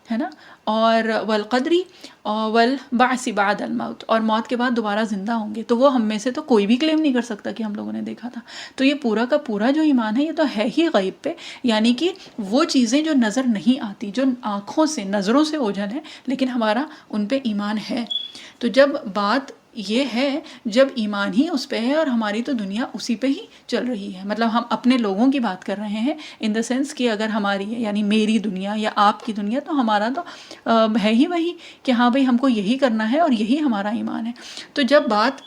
A: ہے نا۔ اور والقدری والبعث بعد الموت، اور موت کے بعد دوبارہ زندہ ہوں گے، تو وہ ہم میں سے تو کوئی بھی کلیم نہیں کر سکتا کہ ہم لوگوں نے دیکھا تھا۔ تو یہ پورا کا پورا جو ایمان ہے یہ تو ہے ہی غیب پہ، یعنی کہ وہ چیزیں جو نظر نہیں آتی، جو آنکھوں سے نظروں سے اوجھل ہے، لیکن ہمارا ان پہ ایمان ہے۔ تو جب بات یہ ہے، جب ایمان ہی اس پہ ہے اور ہماری تو دنیا اسی پہ ہی چل رہی ہے، مطلب ہم اپنے لوگوں کی بات کر رہے ہیں ان دا سینس کہ اگر ہماری ہے یعنی میری دنیا یا آپ کی دنیا، تو ہمارا تو ہے ہی وہی کہ ہاں بھئی ہم کو یہی کرنا ہے اور یہی ہمارا ایمان ہے۔ تو جب بات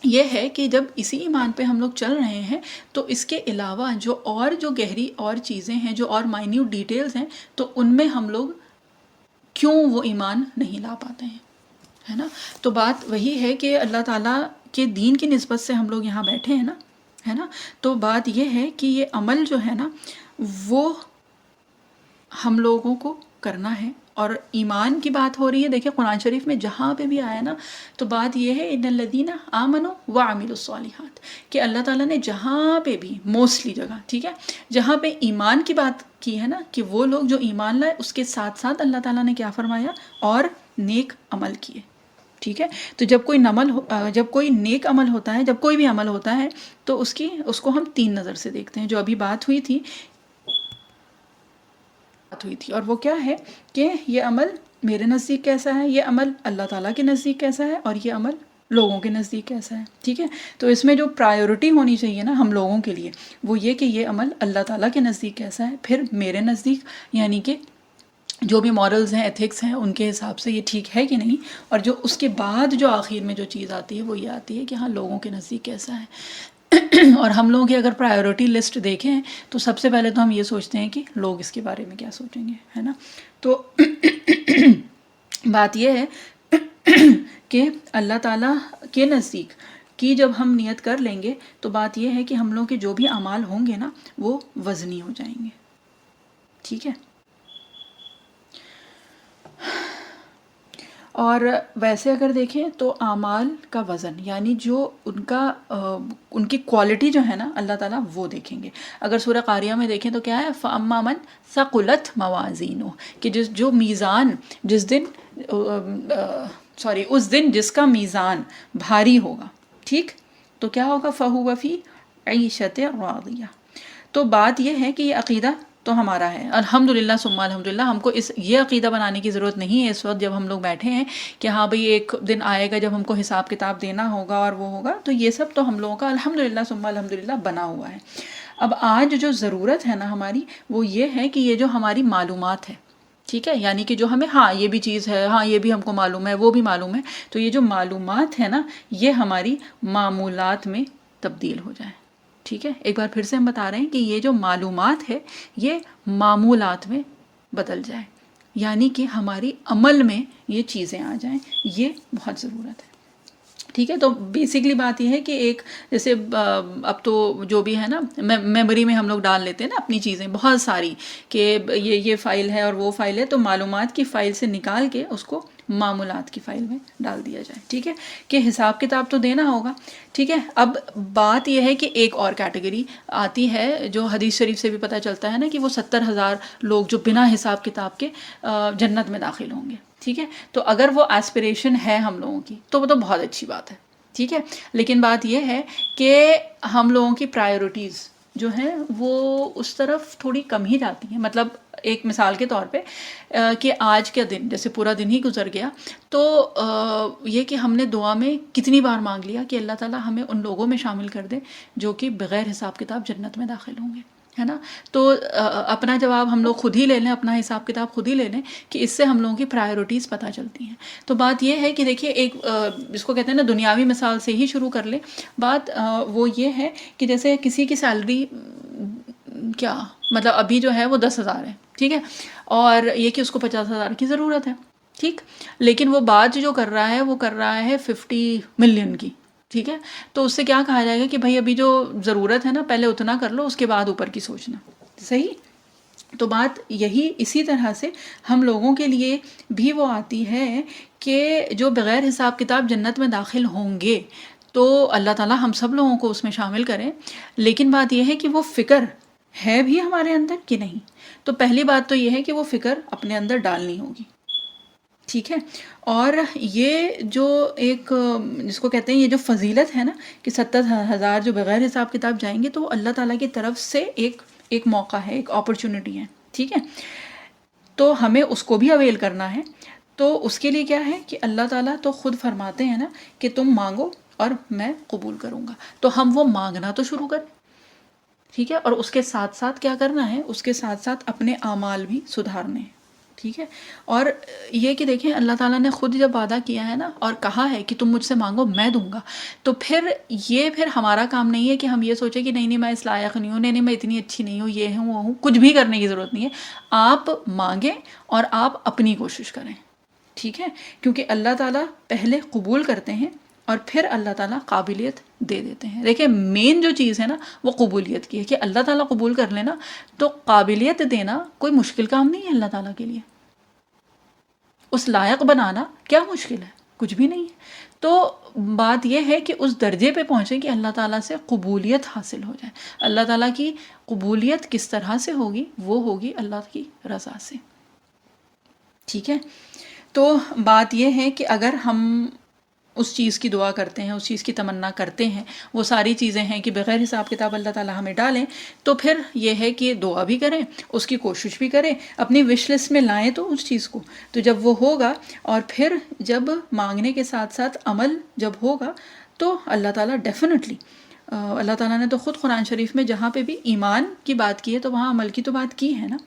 A: یہ ہے کہ جب اسی ایمان پہ ہم لوگ چل رہے ہیں تو اس کے علاوہ جو گہری اور چیزیں ہیں، جو اور مائنیوٹ ڈیٹیلز ہیں، تو ان میں ہم لوگ کیوں وہ ایمان نہیں لا پاتے ہیں، ہے نا. تو بات وہی ہے کہ اللہ تعالیٰ کے دین کی نسبت سے ہم لوگ یہاں بیٹھے ہیں نا، ہے نا. تو بات یہ ہے کہ یہ عمل جو ہے نا وہ ہم لوگوں کو کرنا ہے. اور ایمان کی بات ہو رہی ہے، دیکھیں قرآن شریف میں جہاں پہ بھی آیا نا تو بات یہ ہے ان الذین آمنوا وعملوا الصالحات، کہ اللہ تعالیٰ نے جہاں پہ بھی موسٹلی جگہ، ٹھیک ہے، جہاں پہ ایمان کی بات کی ہے نا کہ وہ لوگ جو ایمان لائے، اس کے ساتھ ساتھ اللہ تعالیٰ نے کیا فرمایا، اور نیک عمل کیے. ٹھیک ہے. تو جب کوئی نیک عمل ہوتا ہے، جب کوئی بھی عمل ہوتا ہے تو اس کو ہم تین نظر سے دیکھتے ہیں. جو ابھی بات ہوئی تھی اور وہ کیا ہے کہ یہ عمل میرے نزدیک کیسا ہے، یہ عمل اللہ تعالیٰ کے نزدیک کیسا ہے، اور یہ عمل لوگوں کے نزدیک کیسا ہے. ٹھیک ہے. تو اس میں جو پرائیورٹی ہونی چاہیے نا ہم لوگوں کے لیے وہ یہ کہ یہ عمل اللہ تعالیٰ کے نزدیک کیسا ہے، پھر میرے نزدیک یعنی کہ جو بھی مورلز ہیں، ایتھکس ہیں، ان کے حساب سے یہ ٹھیک ہے کہ نہیں. اور جو اس کے بعد جو آخر میں جو چیز آتی ہے وہ یہ آتی ہے کہ ہاں لوگوں کے نزدیک کیسا ہے. اور ہم لوگوں کی اگر پرائیورٹی لسٹ دیکھیں تو سب سے پہلے تو ہم یہ سوچتے ہیں کہ لوگ اس کے بارے میں کیا سوچیں گے، ہے نا. تو بات یہ ہے کہ اللہ تعالیٰ کے نزدیک کی جب ہم نیت کر لیں گے تو بات یہ ہے کہ ہم لوگوں کے جو بھی اعمال ہوں گے نا وہ وزنی ہو جائیں گے. ٹھیک ہے. اور ویسے اگر دیکھیں تو اعمال کا وزن یعنی جو ان کی کوالٹی جو ہے نا اللہ تعالیٰ وہ دیکھیں گے. اگر سورہ قاریہ میں دیکھیں تو کیا ہے، فَأَمَّا مَنْ ثَقُلَتْ مَوَازِينُهُ، کہ جو میزان اس دن جس کا میزان بھاری ہوگا، ٹھیک، تو کیا ہوگا، فَهُوَ فِي عِيشَةٍ رَاضِيَةٍ. تو بات یہ ہے کہ یہ عقیدہ تو ہمارا ہے الحمدللہ ثم الحمدللہ. ہم کو یہ عقیدہ بنانے کی ضرورت نہیں ہے اس وقت جب ہم لوگ بیٹھے ہیں کہ ہاں بھئی ایک دن آئے گا جب ہم کو حساب کتاب دینا ہوگا اور وہ ہوگا. تو یہ سب تو ہم لوگوں کا الحمدللہ ثم الحمدللہ بنا ہوا ہے. اب آج جو ضرورت ہے نا ہماری وہ یہ ہے کہ یہ جو ہماری معلومات ہے، ٹھیک ہے، یعنی کہ جو ہمیں ہاں یہ بھی چیز ہے، ہاں یہ بھی ہم کو معلوم ہے، وہ بھی معلوم ہے، تو یہ جو معلومات ہے نا یہ ہماری معمولات میں تبدیل ہو جائیں. ٹھیک ہے. ایک بار پھر سے ہم بتا رہے ہیں کہ یہ جو معلومات ہے یہ معمولات میں بدل جائے، یعنی کہ ہماری عمل میں یہ چیزیں آ جائیں. یہ بہت ضرورت ہے. ٹھیک ہے. تو بیسکلی بات یہ ہے کہ ایک جیسے اب تو جو بھی ہے نا میموری میں ہم لوگ ڈال لیتے ہیں نا اپنی چیزیں بہت ساری کہ یہ فائل ہے اور وہ فائل ہے، تو معلومات کی فائل سے نکال کے اس کو معمولات کی فائل میں ڈال دیا جائے. ٹھیک ہے. کہ حساب کتاب تو دینا ہوگا. ٹھیک ہے. اب بات یہ ہے کہ ایک اور کیٹیگری آتی ہے جو حدیث شریف سے بھی پتہ چلتا ہے نا کہ وہ 70,000 لوگ جو بنا حساب کتاب کے جنت میں داخل ہوں گے. ٹھیک ہے. تو اگر وہ ایسپریشن ہے ہم لوگوں کی تو وہ تو بہت اچھی بات ہے. ٹھیک ہے. لیکن بات یہ ہے کہ ہم لوگوں کی پرائیورٹیز جو ہیں وہ اس طرف تھوڑی کم ہی جاتی ہیں. مطلب ایک مثال کے طور پہ کہ آج کا دن جیسے پورا دن ہی گزر گیا تو یہ کہ ہم نے دعا میں کتنی بار مانگ لیا کہ اللہ تعالیٰ ہمیں ان لوگوں میں شامل کر دے جو کہ بغیر حساب کتاب جنت میں داخل ہوں گے، ہے نا. تو اپنا جواب ہم لوگ خود ہی لے لیں، اپنا حساب کتاب خود ہی لے لیں کہ اس سے ہم لوگوں کی پرائیورٹیز پتہ چلتی ہیں. تو بات یہ ہے کہ دیکھیے ایک جس کو کہتے ہیں نا دنیاوی مثال سے ہی شروع کر لیں. بات وہ یہ ہے کہ جیسے کسی کی سیلری کیا مطلب ابھی جو ہے وہ 10,000 ہے، ٹھیک ہے، اور یہ کہ اس کو 50,000 کی ضرورت ہے، ٹھیک، لیکن وہ بات جو کر رہا ہے وہ کر رہا ہے 50 ملین کی. ٹھیک ہے. تو اس سے کیا کہا جائے گا کہ بھائی ابھی جو ضرورت ہے نا پہلے اتنا کر لو، اس کے بعد اوپر کی سوچنا. صحیح. تو بات یہی اسی طرح سے ہم لوگوں کے لیے بھی وہ آتی ہے کہ جو بغیر حساب کتاب جنت میں داخل ہوں گے تو اللہ تعالیٰ ہم سب لوگوں کو اس میں شامل کریں. لیکن بات یہ ہے کہ وہ فکر ہے بھی ہمارے اندر کہ نہیں. تو پہلی بات تو یہ ہے کہ وہ فکر اپنے اندر ڈالنی ہوگی. ٹھیک ہے. اور یہ جو ایک جس کو کہتے ہیں یہ جو فضیلت ہے نا کہ 70,000 جو بغیر حساب کتاب جائیں گے تو اللہ تعالیٰ کی طرف سے ایک موقع ہے، ایک اپرچونٹی ہے. ٹھیک ہے. تو ہمیں اس کو بھی اویل کرنا ہے. تو اس کے لیے کیا ہے کہ اللہ تعالیٰ تو خود فرماتے ہیں نا کہ تم مانگو اور میں قبول کروں گا. تو ہم وہ مانگنا تو شروع کریں. ٹھیک ہے. اور اس کے ساتھ ساتھ کیا کرنا ہے، اس کے ساتھ ساتھ اپنے اعمال بھی سدھارنے ہیں. ٹھیک ہے. اور یہ کہ دیکھیں اللہ تعالیٰ نے خود جب وعدہ کیا ہے نا اور کہا ہے کہ تم مجھ سے مانگو میں دوں گا، تو پھر ہمارا کام نہیں ہے کہ ہم یہ سوچیں کہ نہیں میں اس لائق نہیں ہوں، نہیں میں اتنی اچھی نہیں ہوں، یہ ہوں وہ ہوں. کچھ بھی کرنے کی ضرورت نہیں ہے. آپ مانگیں اور آپ اپنی کوشش کریں. ٹھیک ہے، کیونکہ اللہ تعالیٰ پہلے قبول کرتے ہیں اور پھر اللہ تعالیٰ قابلیت دے دیتے ہیں. دیکھیں مین جو چیز ہے نا وہ قبولیت کی ہے، کہ اللہ تعالیٰ قبول کر لینا، تو قابلیت دینا کوئی مشکل کام نہیں ہے اللہ تعالیٰ کے لیے. اس لائق بنانا کیا مشکل ہے؟ کچھ بھی نہیں ہے. تو بات یہ ہے کہ اس درجے پہ پہنچے کہ اللہ تعالیٰ سے قبولیت حاصل ہو جائے. اللہ تعالیٰ کی قبولیت کس طرح سے ہوگی؟ وہ ہوگی اللہ کی رضا سے. ٹھیک ہے، تو بات یہ ہے کہ اگر ہم اس چیز کی دعا کرتے ہیں، اس چیز کی تمنا کرتے ہیں، وہ ساری چیزیں ہیں کہ بغیر حساب کتاب اللہ تعالیٰ ہمیں ڈالیں، تو پھر یہ ہے کہ دعا بھی کریں، اس کی کوشش بھی کریں، اپنی وش لسٹ میں لائیں تو اس چیز کو. تو جب وہ ہوگا اور پھر جب مانگنے کے ساتھ ساتھ عمل جب ہوگا تو اللہ تعالیٰ ڈیفینیٹلی، اللہ تعالیٰ نے تو خود قرآن شریف میں جہاں پہ بھی ایمان کی بات کی ہے تو وہاں عمل کی تو بات کی ہے نا،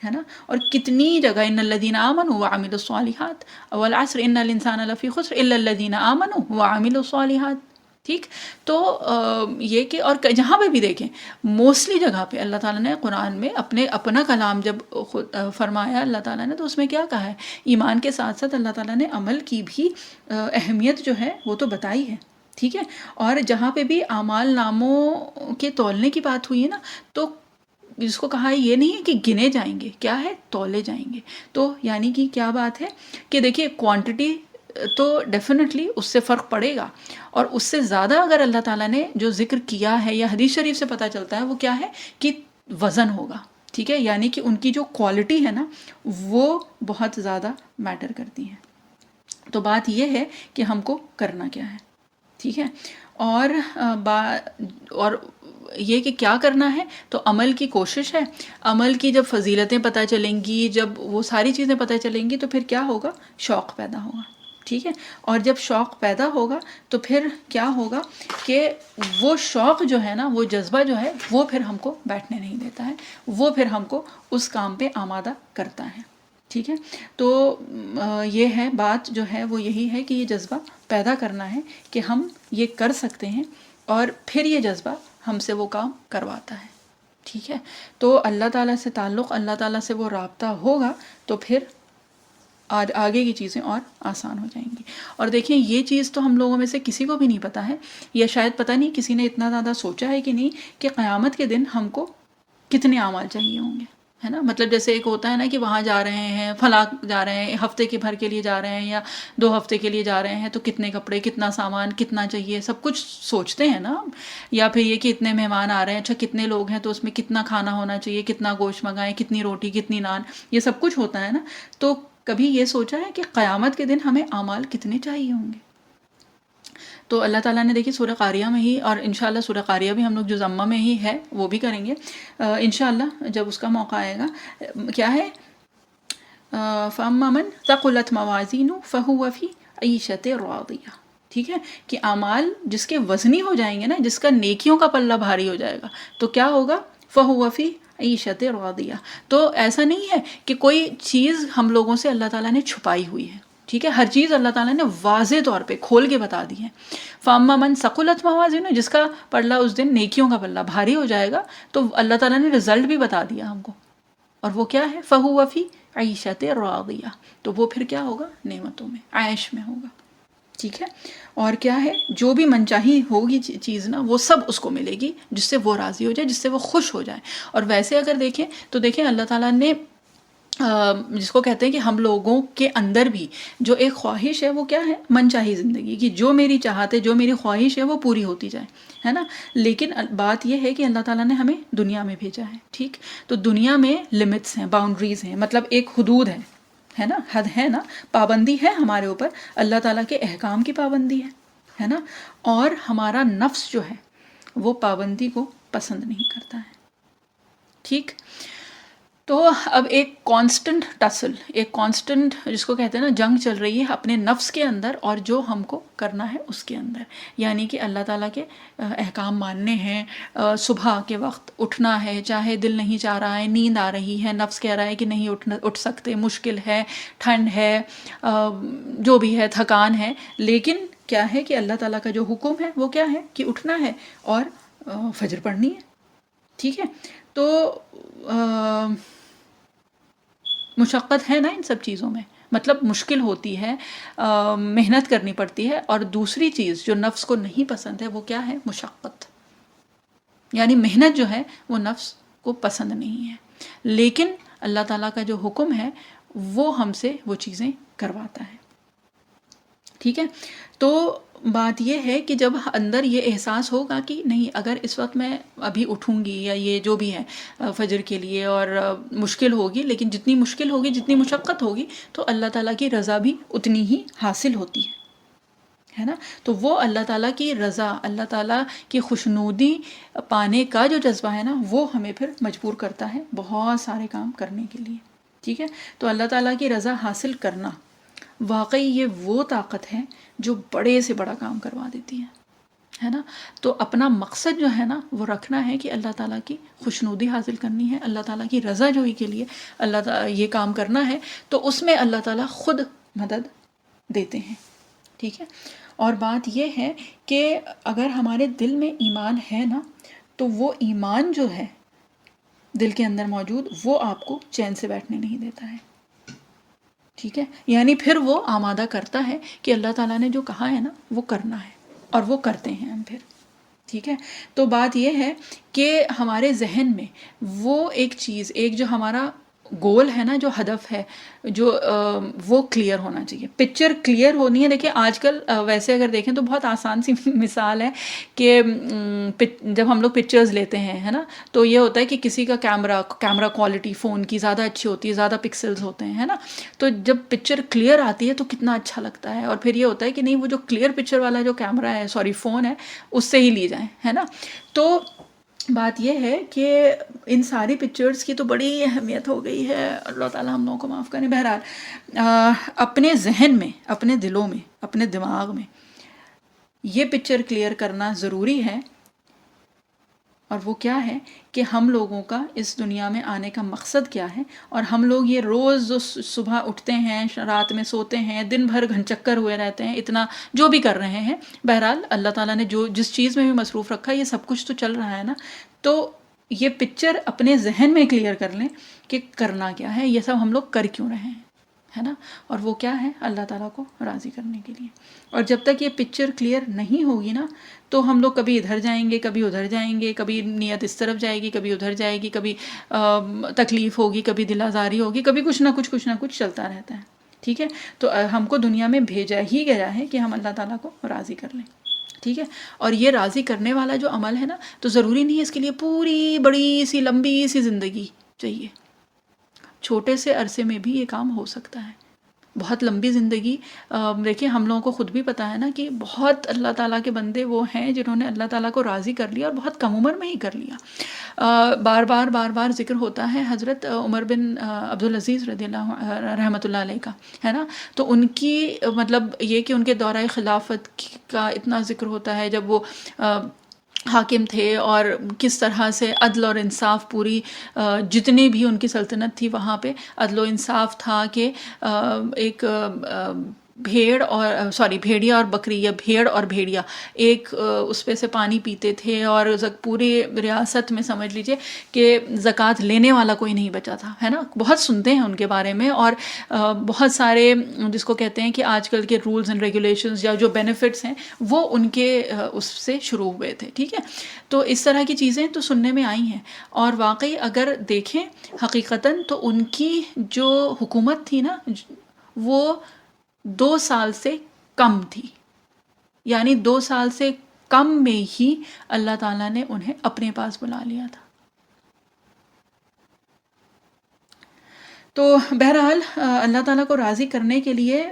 A: ہے نا. اور کتنی جگہ ان الذین آمنوا وعملوا الصالحات والعصر ان الانسان لفی خسر الا الذین آمنوا وعملوا الصالحات. ٹھیک، تو یہ کہ اور جہاں پہ بھی دیکھیں موسٹلی جگہ پہ اللہ تعالیٰ نے قرآن میں اپنا کلام جب فرمایا اللہ تعالیٰ نے، تو اس میں کیا کہا ہے؟ ایمان کے ساتھ ساتھ اللہ تعالیٰ نے عمل کی بھی اہمیت جو ہے وہ تو بتائی ہے. ٹھیک ہے، اور جہاں پہ بھی اعمال ناموں کے تولنے کی بات ہوئی ہے نا، تو جس کو کہا ہے یہ نہیں ہے کہ گنے جائیں گے، کیا ہے؟ تولے جائیں گے. تو یعنی کہ کیا بات ہے کہ دیکھیے کوانٹٹی تو ڈیفینیٹلی اس سے فرق پڑے گا، اور اس سے زیادہ اگر اللہ تعالیٰ نے جو ذکر کیا ہے یا حدیث شریف سے پتہ چلتا ہے وہ کیا ہے کہ وزن ہوگا. ٹھیک ہے، یعنی کہ ان کی جو کوالٹی ہے نا وہ بہت زیادہ میٹر کرتی ہیں. تو بات یہ ہے کہ ہم کو کرنا کیا ہے. ٹھیک ہے، اور یہ کہ کیا کرنا ہے، تو عمل کی کوشش ہے. عمل کی جب فضیلتیں پتہ چلیں گی، جب وہ ساری چیزیں پتہ چلیں گی، تو پھر کیا ہوگا؟ شوق پیدا ہوگا. ٹھیک ہے، اور جب شوق پیدا ہوگا تو پھر کیا ہوگا کہ وہ شوق جو ہے نا، وہ جذبہ جو ہے وہ پھر ہم کو بیٹھنے نہیں دیتا ہے، وہ پھر ہم کو اس کام پہ آمادہ کرتا ہے. ٹھیک ہے، تو یہ ہے بات جو ہے وہ یہی ہے کہ یہ جذبہ پیدا کرنا ہے کہ ہم یہ کر سکتے ہیں، اور پھر یہ جذبہ ہم سے وہ کام کرواتا ہے. ٹھیک ہے، تو اللہ تعالیٰ سے تعلق، اللہ تعالیٰ سے وہ رابطہ ہوگا تو پھر آگے کی چیزیں اور آسان ہو جائیں گی. اور دیکھیں یہ چیز تو ہم لوگوں میں سے کسی کو بھی نہیں پتہ ہے، یا شاید پتہ نہیں کسی نے اتنا زیادہ سوچا ہے کہ نہیں، کہ قیامت کے دن ہم کو کتنے اعمال چاہیے ہوں گے، ہے نا. مطلب جیسے ایک ہوتا ہے نا کہ وہاں جا رہے ہیں، فلاں جا رہے ہیں، ہفتے کے بھر کے لیے جا رہے ہیں یا 2 ہفتے کے لیے جا رہے ہیں، تو کتنے کپڑے، کتنا سامان، کتنا چاہیے، سب کچھ سوچتے ہیں نا. یا پھر یہ کہ اتنے مہمان آ رہے ہیں، اچھا کتنے لوگ ہیں تو اس میں کتنا کھانا ہونا چاہیے، کتنا گوشت منگائیں، کتنی روٹی، کتنی نان، یہ سب کچھ ہوتا ہے نا. تو کبھی یہ سوچا ہے کہ قیامت کے دن ہمیں اعمال کتنے چاہیے ہوں گے؟ تو اللہ تعالیٰ نے دیکھی سورہ قاریہ میں ہی، اور انشاءاللہ سورہ قاریہ بھی ہم لوگ جو ضمہ میں ہی ہے وہ بھی کریں گے انشاءاللہ جب اس کا موقع آئے گا. کیا ہے؟ فَأَمَّا مَنْ ثَقُلَتْ مَوَازِينُهُ فَهُوَ فِي عِيشَةٍ رَاضِيَةٍ. ٹھیک ہے، کہ اعمال جس کے وزنی ہو جائیں گے نا، جس کا نیکیوں کا پلہ بھاری ہو جائے گا، تو کیا ہوگا؟ فَهُوَ فِي عِيشَةٍ رَاضِيَةٍ. تو ایسا نہیں ہے کہ کوئی چیز ہم لوگوں سے اللہ تعالیٰ نے چھپائی ہوئی ہے. ٹھیک ہے، ہر چیز اللہ تعالیٰ نے واضح طور پہ کھول کے بتا دی ہے. فَأَمَّا مَنْ ثَقُلَتْ مَوَازِينُهُ، جس کا پلہ اس دن نیکیوں کا پلہ بھاری ہو جائے گا، تو اللہ تعالیٰ نے رزلٹ بھی بتا دیا ہم کو، اور وہ کیا ہے؟ فَهُوَ فِي عِيشَةٍ رَاضِيَةٍ. تو وہ پھر کیا ہوگا؟ نعمتوں میں، عیش میں ہوگا. ٹھیک ہے، اور کیا ہے؟ جو بھی منچاہی ہوگی چیز نا، وہ سب اس کو ملے گی جس سے وہ راضی ہو جائے، جس سے وہ خوش ہو جائے. اور ویسے اگر دیکھیں تو دیکھیں اللہ تعالیٰ نے جس کو کہتے ہیں کہ ہم لوگوں کے اندر بھی جو ایک خواہش ہے وہ کیا ہے؟ منچاہی زندگی کی، جو میری چاہت ہے، جو میری خواہش ہے وہ پوری ہوتی جائے، ہے نا. لیکن بات یہ ہے کہ اللہ تعالیٰ نے ہمیں دنیا میں بھیجا ہے. ٹھیک، تو دنیا میں لمٹس ہیں، باؤنڈریز ہیں، مطلب ایک حدود ہے نا، حد ہے نا، پابندی ہے ہمارے اوپر، اللہ تعالیٰ کے احکام کی پابندی ہے نا. اور ہمارا نفس جو ہے وہ پابندی کو پسند نہیں کرتا ہے. ٹھیک، تو اب ایک کانسٹنٹ ٹسل، ایک کانسٹنٹ جس کو کہتے ہیں نا جنگ چل رہی ہے اپنے نفس کے اندر اور جو ہم کو کرنا ہے اس کے اندر. یعنی کہ اللہ تعالیٰ کے احکام ماننے ہیں، صبح کے وقت اٹھنا ہے، چاہے دل نہیں چاہ رہا ہے، نیند آ رہی ہے، نفس کہہ رہا ہے کہ نہیں اٹھ سکتے، مشکل ہے، ٹھنڈ ہے، جو بھی ہے، تھکان ہے، لیکن کیا ہے کہ اللہ تعالیٰ کا جو حکم ہے وہ کیا ہے کہ اٹھنا ہے اور فجر پڑھنی ہے. ٹھیک ہے، تو مشقت ہے نا ان سب چیزوں میں، مطلب مشکل ہوتی ہے، محنت کرنی پڑتی ہے. اور دوسری چیز جو نفس کو نہیں پسند ہے وہ کیا ہے؟ مشقت. یعنی محنت جو ہے وہ نفس کو پسند نہیں ہے، لیکن اللہ تعالیٰ کا جو حکم ہے وہ ہم سے وہ چیزیں کرواتا ہے. ٹھیک ہے، تو بات یہ ہے کہ جب اندر یہ احساس ہوگا کہ نہیں، اگر اس وقت میں ابھی اٹھوں گی یا یہ جو بھی ہے فجر کے لیے، اور مشکل ہوگی، لیکن جتنی مشکل ہوگی، جتنی مشقت ہوگی، تو اللہ تعالیٰ کی رضا بھی اتنی ہی حاصل ہوتی ہے نا. تو وہ اللہ تعالیٰ کی رضا، اللہ تعالیٰ کی خوشنودی پانے کا جو جذبہ ہے نا، وہ ہمیں پھر مجبور کرتا ہے بہت سارے کام کرنے کے لیے. ٹھیک ہے، تو اللہ تعالیٰ کی رضا حاصل کرنا واقعی یہ وہ طاقت ہے جو بڑے سے بڑا کام کروا دیتی ہے نا. تو اپنا مقصد جو ہے نا وہ رکھنا ہے کہ اللہ تعالیٰ کی خوشنودی حاصل کرنی ہے، اللہ تعالیٰ کی رضا جوئی کے لیے اللہ تعالیٰ یہ کام کرنا ہے، تو اس میں اللہ تعالیٰ خود مدد دیتے ہیں. ٹھیک ہے، اور بات یہ ہے کہ اگر ہمارے دل میں ایمان ہے نا، تو وہ ایمان جو ہے دل کے اندر موجود، وہ آپ کو چین سے بیٹھنے نہیں دیتا ہے. ٹھیک ہے، یعنی پھر وہ آمادہ کرتا ہے کہ اللہ تعالیٰ نے جو کہا ہے نا وہ کرنا ہے، اور وہ کرتے ہیں ہم پھر. ٹھیک ہے، تو بات یہ ہے کہ ہمارے ذہن میں وہ ایک چیز، ایک جو ہمارا گول ہے نا، جو ہدف ہے، جو وہ کلیئر ہونا چاہیے، پکچر کلیئر ہونی ہے. دیکھیں آج کل ویسے اگر دیکھیں تو بہت آسان سی مثال ہے کہ جب ہم لوگ پکچرز لیتے ہیں ہے نا، تو یہ ہوتا ہے کہ کسی کا کیمرہ کوالٹی فون کی زیادہ اچھی ہوتی ہے، زیادہ پکسلز ہوتے ہیں ہے نا، تو جب پکچر کلیئر آتی ہے تو کتنا اچھا لگتا ہے. اور پھر یہ ہوتا ہے کہ نہیں، وہ جو کلیئر پکچر والا جو کیمرہ ہے، سوری فون ہے، اس سے ہی لی جائیں ہے نا. تو بات یہ ہے کہ ان ساری پکچرز کی تو بڑی اہمیت ہو گئی ہے، اللہ تعالیٰ ہم لوگوں کو معاف کریں. بہرحال اپنے ذہن میں، اپنے دلوں میں، اپنے دماغ میں یہ پکچر کلیئر کرنا ضروری ہے. اور وہ کیا ہے کہ ہم لوگوں کا اس دنیا میں آنے کا مقصد کیا ہے، اور ہم لوگ یہ روز جو صبح اٹھتے ہیں، رات میں سوتے ہیں، دن بھر گھن چکر ہوئے رہتے ہیں، اتنا جو بھی کر رہے ہیں، بہرحال اللہ تعالیٰ نے جو جس چیز میں بھی مصروف رکھا ہے، یہ سب کچھ تو چل رہا ہے نا. تو یہ پکچر اپنے ذہن میں کلیئر کر لیں کہ کرنا کیا ہے، یہ سب ہم لوگ کر کیوں رہے ہیں ہے نا. اور وہ کیا ہے؟ اللہ تعالیٰ کو راضی کرنے کے لیے. اور جب تک یہ پکچر کلیئر نہیں ہوگی نا، تو ہم لوگ کبھی ادھر جائیں گے، کبھی ادھر جائیں گے، کبھی نیت اس طرف جائے گی، کبھی ادھر جائے گی، کبھی تکلیف ہوگی، کبھی دل آزاری ہوگی، کبھی کچھ نہ کچھ چلتا رہتا ہے. ٹھیک ہے، تو ہم کو دنیا میں بھیجا ہی گیا ہے کہ ہم اللہ تعالیٰ کو راضی کر لیں. ٹھیک ہے، اور یہ راضی کرنے والا جو عمل ہے نا، تو ضروری نہیں ہے اس کے لیے پوری بڑی سی لمبی سی زندگی چاہیے. چھوٹے سے عرصے میں بھی یہ کام ہو سکتا ہے. بہت لمبی زندگی، دیکھیں ہم لوگوں کو خود بھی پتہ ہے نا کہ بہت اللہ تعالیٰ کے بندے وہ ہیں جنہوں نے اللہ تعالیٰ کو راضی کر لیا، اور بہت کم عمر میں ہی کر لیا. بار بار ذکر ہوتا ہے حضرت عمر بن عبدالعزیز رضی اللہ رحمۃ اللہ علیہ کا ہے نا. تو ان کی مطلب یہ کہ ان کے دورہ خلافت کا اتنا ذکر ہوتا ہے، جب وہ حاکم تھے، اور کس طرح سے عدل اور انصاف پوری جتنی بھی ان کی سلطنت تھی وہاں پہ عدل و انصاف تھا کہ ایک بھیڑیا اور بکری، یا بھیڑ اور بھیڑیا ایک اس پہ سے پانی پیتے تھے، اور پوری ریاست میں سمجھ لیجئے کہ زکوٰۃ لینے والا کوئی نہیں بچا تھا ہے نا. بہت سنتے ہیں ان کے بارے میں، اور بہت سارے جس کو کہتے ہیں کہ آج کل کے رولز اینڈ ریگولیشنز یا جو بینیفٹس ہیں وہ ان کے اس سے شروع ہوئے تھے. ٹھیک ہے، تو اس طرح کی چیزیں تو سننے میں آئی ہیں. اور واقعی اگر دیکھیں حقیقتاً تو ان کی جو حکومت تھی نا، وہ 2 سال سے کم تھی. یعنی 2 سال سے کم میں ہی اللہ تعالیٰ نے انہیں اپنے پاس بلا لیا تھا. تو بہرحال اللہ تعالیٰ کو راضی کرنے کے لیے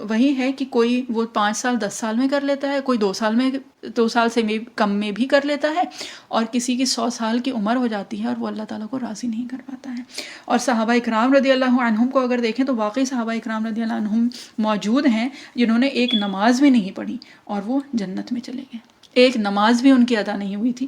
A: وہی ہے کہ کوئی وہ 5 سال 10 سال میں کر لیتا ہے، کوئی 2 سال سے کم میں بھی کر لیتا ہے، اور کسی کی 100 سال کی عمر ہو جاتی ہے اور وہ اللہ تعالیٰ کو راضی نہیں کر پاتا ہے. اور صحابہ اکرام رضی اللہ عنہم کو اگر دیکھیں تو واقعی صحابہ اکرام رضی اللہ عنہم موجود ہیں جنہوں نے ایک نماز بھی نہیں پڑھی اور وہ جنت میں چلے گئے. ایک نماز بھی ان کی ادا نہیں ہوئی تھی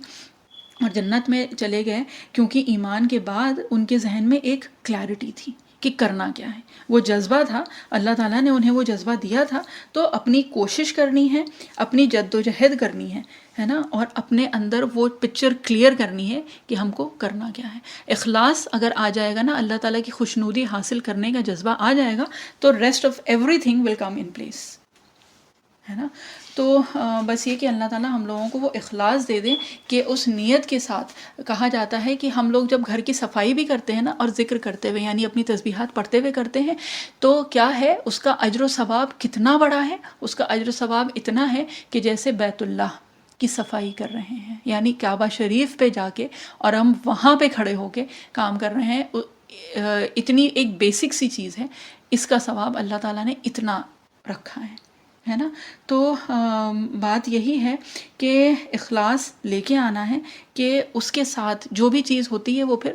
A: اور جنت میں چلے گئے، کیونکہ ایمان کے بعد ان کے ذہن میں ایک کلیئرٹی تھی، کہ کرنا کیا ہے. وہ جذبہ تھا، اللہ تعالیٰ نے انہیں وہ جذبہ دیا تھا، تو اپنی کوشش کرنی ہے، اپنی جد و جہد کرنی ہے نا، اور اپنے اندر وہ پکچر کلیئر کرنی ہے کہ ہم کو کرنا کیا ہے. اخلاص اگر آ جائے گا نا، اللہ تعالیٰ کی خوشنودی حاصل کرنے کا جذبہ آ جائے گا، تو rest of every thing will come in place, ہے نا. تو بس یہ کہ اللہ تعالیٰ ہم لوگوں کو وہ اخلاص دے دیں کہ اس نیت کے ساتھ. کہا جاتا ہے کہ ہم لوگ جب گھر کی صفائی بھی کرتے ہیں نا، اور ذکر کرتے ہوئے یعنی اپنی تسبیحات پڑھتے ہوئے کرتے ہیں، تو کیا ہے اس کا اجر و ثواب کتنا بڑا ہے. اس کا اجر و ثواب اتنا ہے کہ جیسے بیت اللہ کی صفائی کر رہے ہیں، یعنی کعبہ شریف پہ جا کے اور ہم وہاں پہ کھڑے ہو کے کام کر رہے ہیں. اتنی ایک بیسک سی چیز ہے، اس کا ثواب اللہ تعالیٰ نے اتنا رکھا ہے نا. تو بات یہی ہے کہ اخلاص لے کے آنا ہے کہ اس کے ساتھ جو بھی چیز ہوتی ہے وہ پھر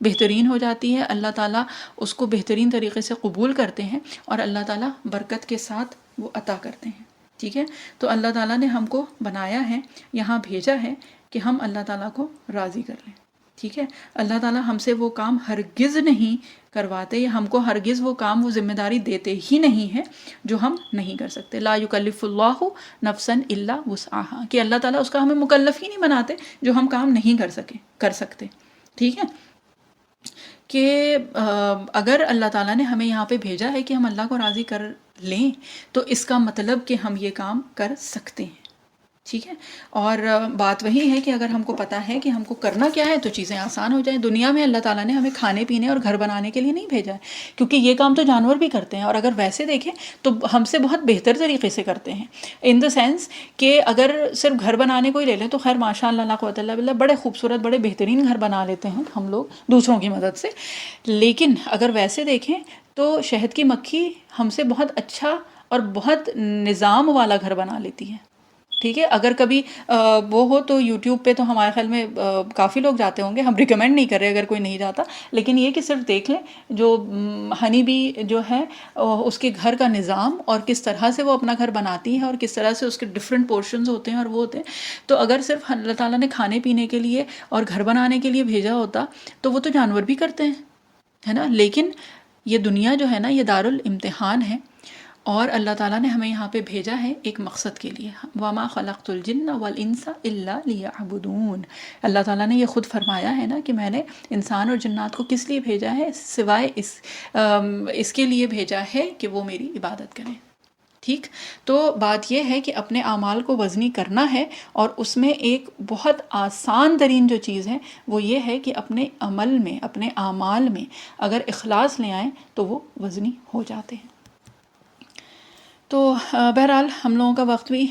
A: بہترین ہو جاتی ہے. اللہ تعالیٰ اس کو بہترین طریقے سے قبول کرتے ہیں، اور اللہ تعالیٰ برکت کے ساتھ وہ عطا کرتے ہیں. ٹھیک ہے. تو اللہ تعالیٰ نے ہم کو بنایا ہے، یہاں بھیجا ہے کہ ہم اللہ تعالیٰ کو راضی کر لیں. ٹھیک ہے. اللہ تعالیٰ ہم سے وہ کام ہرگز نہیں کرواتے، یا ہم کو ہرگز وہ کام، وہ ذمہ داری دیتے ہی نہیں ہے جو ہم نہیں کر سکتے. لا یکلف اللہ نفسا الا وسعها، کہ اللہ تعالیٰ اس کا ہمیں مکلف ہی نہیں بناتے جو ہم کام نہیں کر سکتے. ٹھیک ہے. کہ اگر اللہ تعالیٰ نے ہمیں یہاں پہ بھیجا ہے کہ ہم اللہ کو راضی کر لیں، تو اس کا مطلب کہ ہم یہ کام کر سکتے ہیں. ٹھیک ہے. اور بات وہی ہے کہ اگر ہم کو پتہ ہے کہ ہم کو کرنا کیا ہے تو چیزیں آسان ہو جائیں. دنیا میں اللہ تعالیٰ نے ہمیں کھانے پینے اور گھر بنانے کے لیے نہیں بھیجا ہے، کیونکہ یہ کام تو جانور بھی کرتے ہیں، اور اگر ویسے دیکھیں تو ہم سے بہت بہتر طریقے سے کرتے ہیں. ان دا سینس کہ اگر صرف گھر بنانے کو ہی لے لیں تو خیر ماشاء اللہ لا قوت الا باللہ، بڑے خوبصورت بڑے بہترین گھر بنا لیتے ہیں ہم لوگ دوسروں کی مدد سے. لیکن اگر ویسے دیکھیں تو شہد کی مکھی ہم سے بہت اچھا اور بہت نظام والا گھر بنا لیتی ہے. ٹھیک ہے. اگر کبھی وہ ہو تو یوٹیوب پہ تو ہمارے خیال میں کافی لوگ جاتے ہوں گے، ہم ریکمینڈ نہیں کر رہے اگر کوئی نہیں جاتا، لیکن یہ کہ صرف دیکھ لیں جو ہنی بی جو ہے اس کے گھر کا نظام اور کس طرح سے وہ اپنا گھر بناتی ہے اور کس طرح سے اس کے ڈفرینٹ پورشنز ہوتے ہیں اور وہ ہوتے ہیں. تو اگر صرف اللہ تعالیٰ نے کھانے پینے کے لیے اور گھر بنانے کے لیے بھیجا ہوتا تو وہ تو جانور بھی کرتے ہیں، ہے نا. لیکن یہ دنیا جو ہے نا، یہ دارالامتحان ہے، اور اللہ تعالیٰ نے ہمیں یہاں پہ بھیجا ہے ایک مقصد کے لیے. وَمَا خَلَقْتُ الْجِنَّ وَالْإِنسَ إِلَّا لِيَعْبُدُونَ. اللہ تعالیٰ نے یہ خود فرمایا ہے نا کہ میں نے انسان اور جنات کو کس لیے بھیجا ہے، سوائے اس کے لیے بھیجا ہے کہ وہ میری عبادت کریں. ٹھیک. تو بات یہ ہے کہ اپنے اعمال کو وزنی کرنا ہے، اور اس میں ایک بہت آسان ترین جو چیز ہے وہ یہ ہے کہ اپنے عمل میں، اپنے اعمال میں اگر اخلاص لے آئیں تو وہ وزنی ہو جاتے ہیں. تو بہرحال ہم لوگوں کا وقت بھی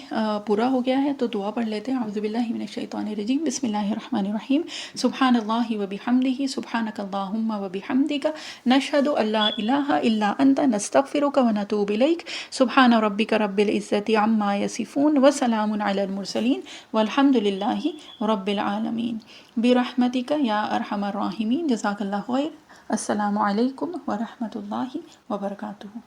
A: پورا ہو گیا ہے، تو دعا پڑھ لیتے ہیں. اعوذ باللہ من الشیطان الرجیم، بسم اللہ الرحمن الرحیم. سبحان اللہ وبحمدہ، سبحانک اللہم وبحمدک، نشہد ان لا الہ الا انت، نستغفرک ونتوب الیک. سبحان ربک رب العزۃ عما یصفون، وسلام علی المرسلین، والحمد للہ رب العالمین. برحمتک یا ارحم الراحمین. جزاک اللہ خیر. السلام علیکم ورحمۃ اللہ وبرکاتہ.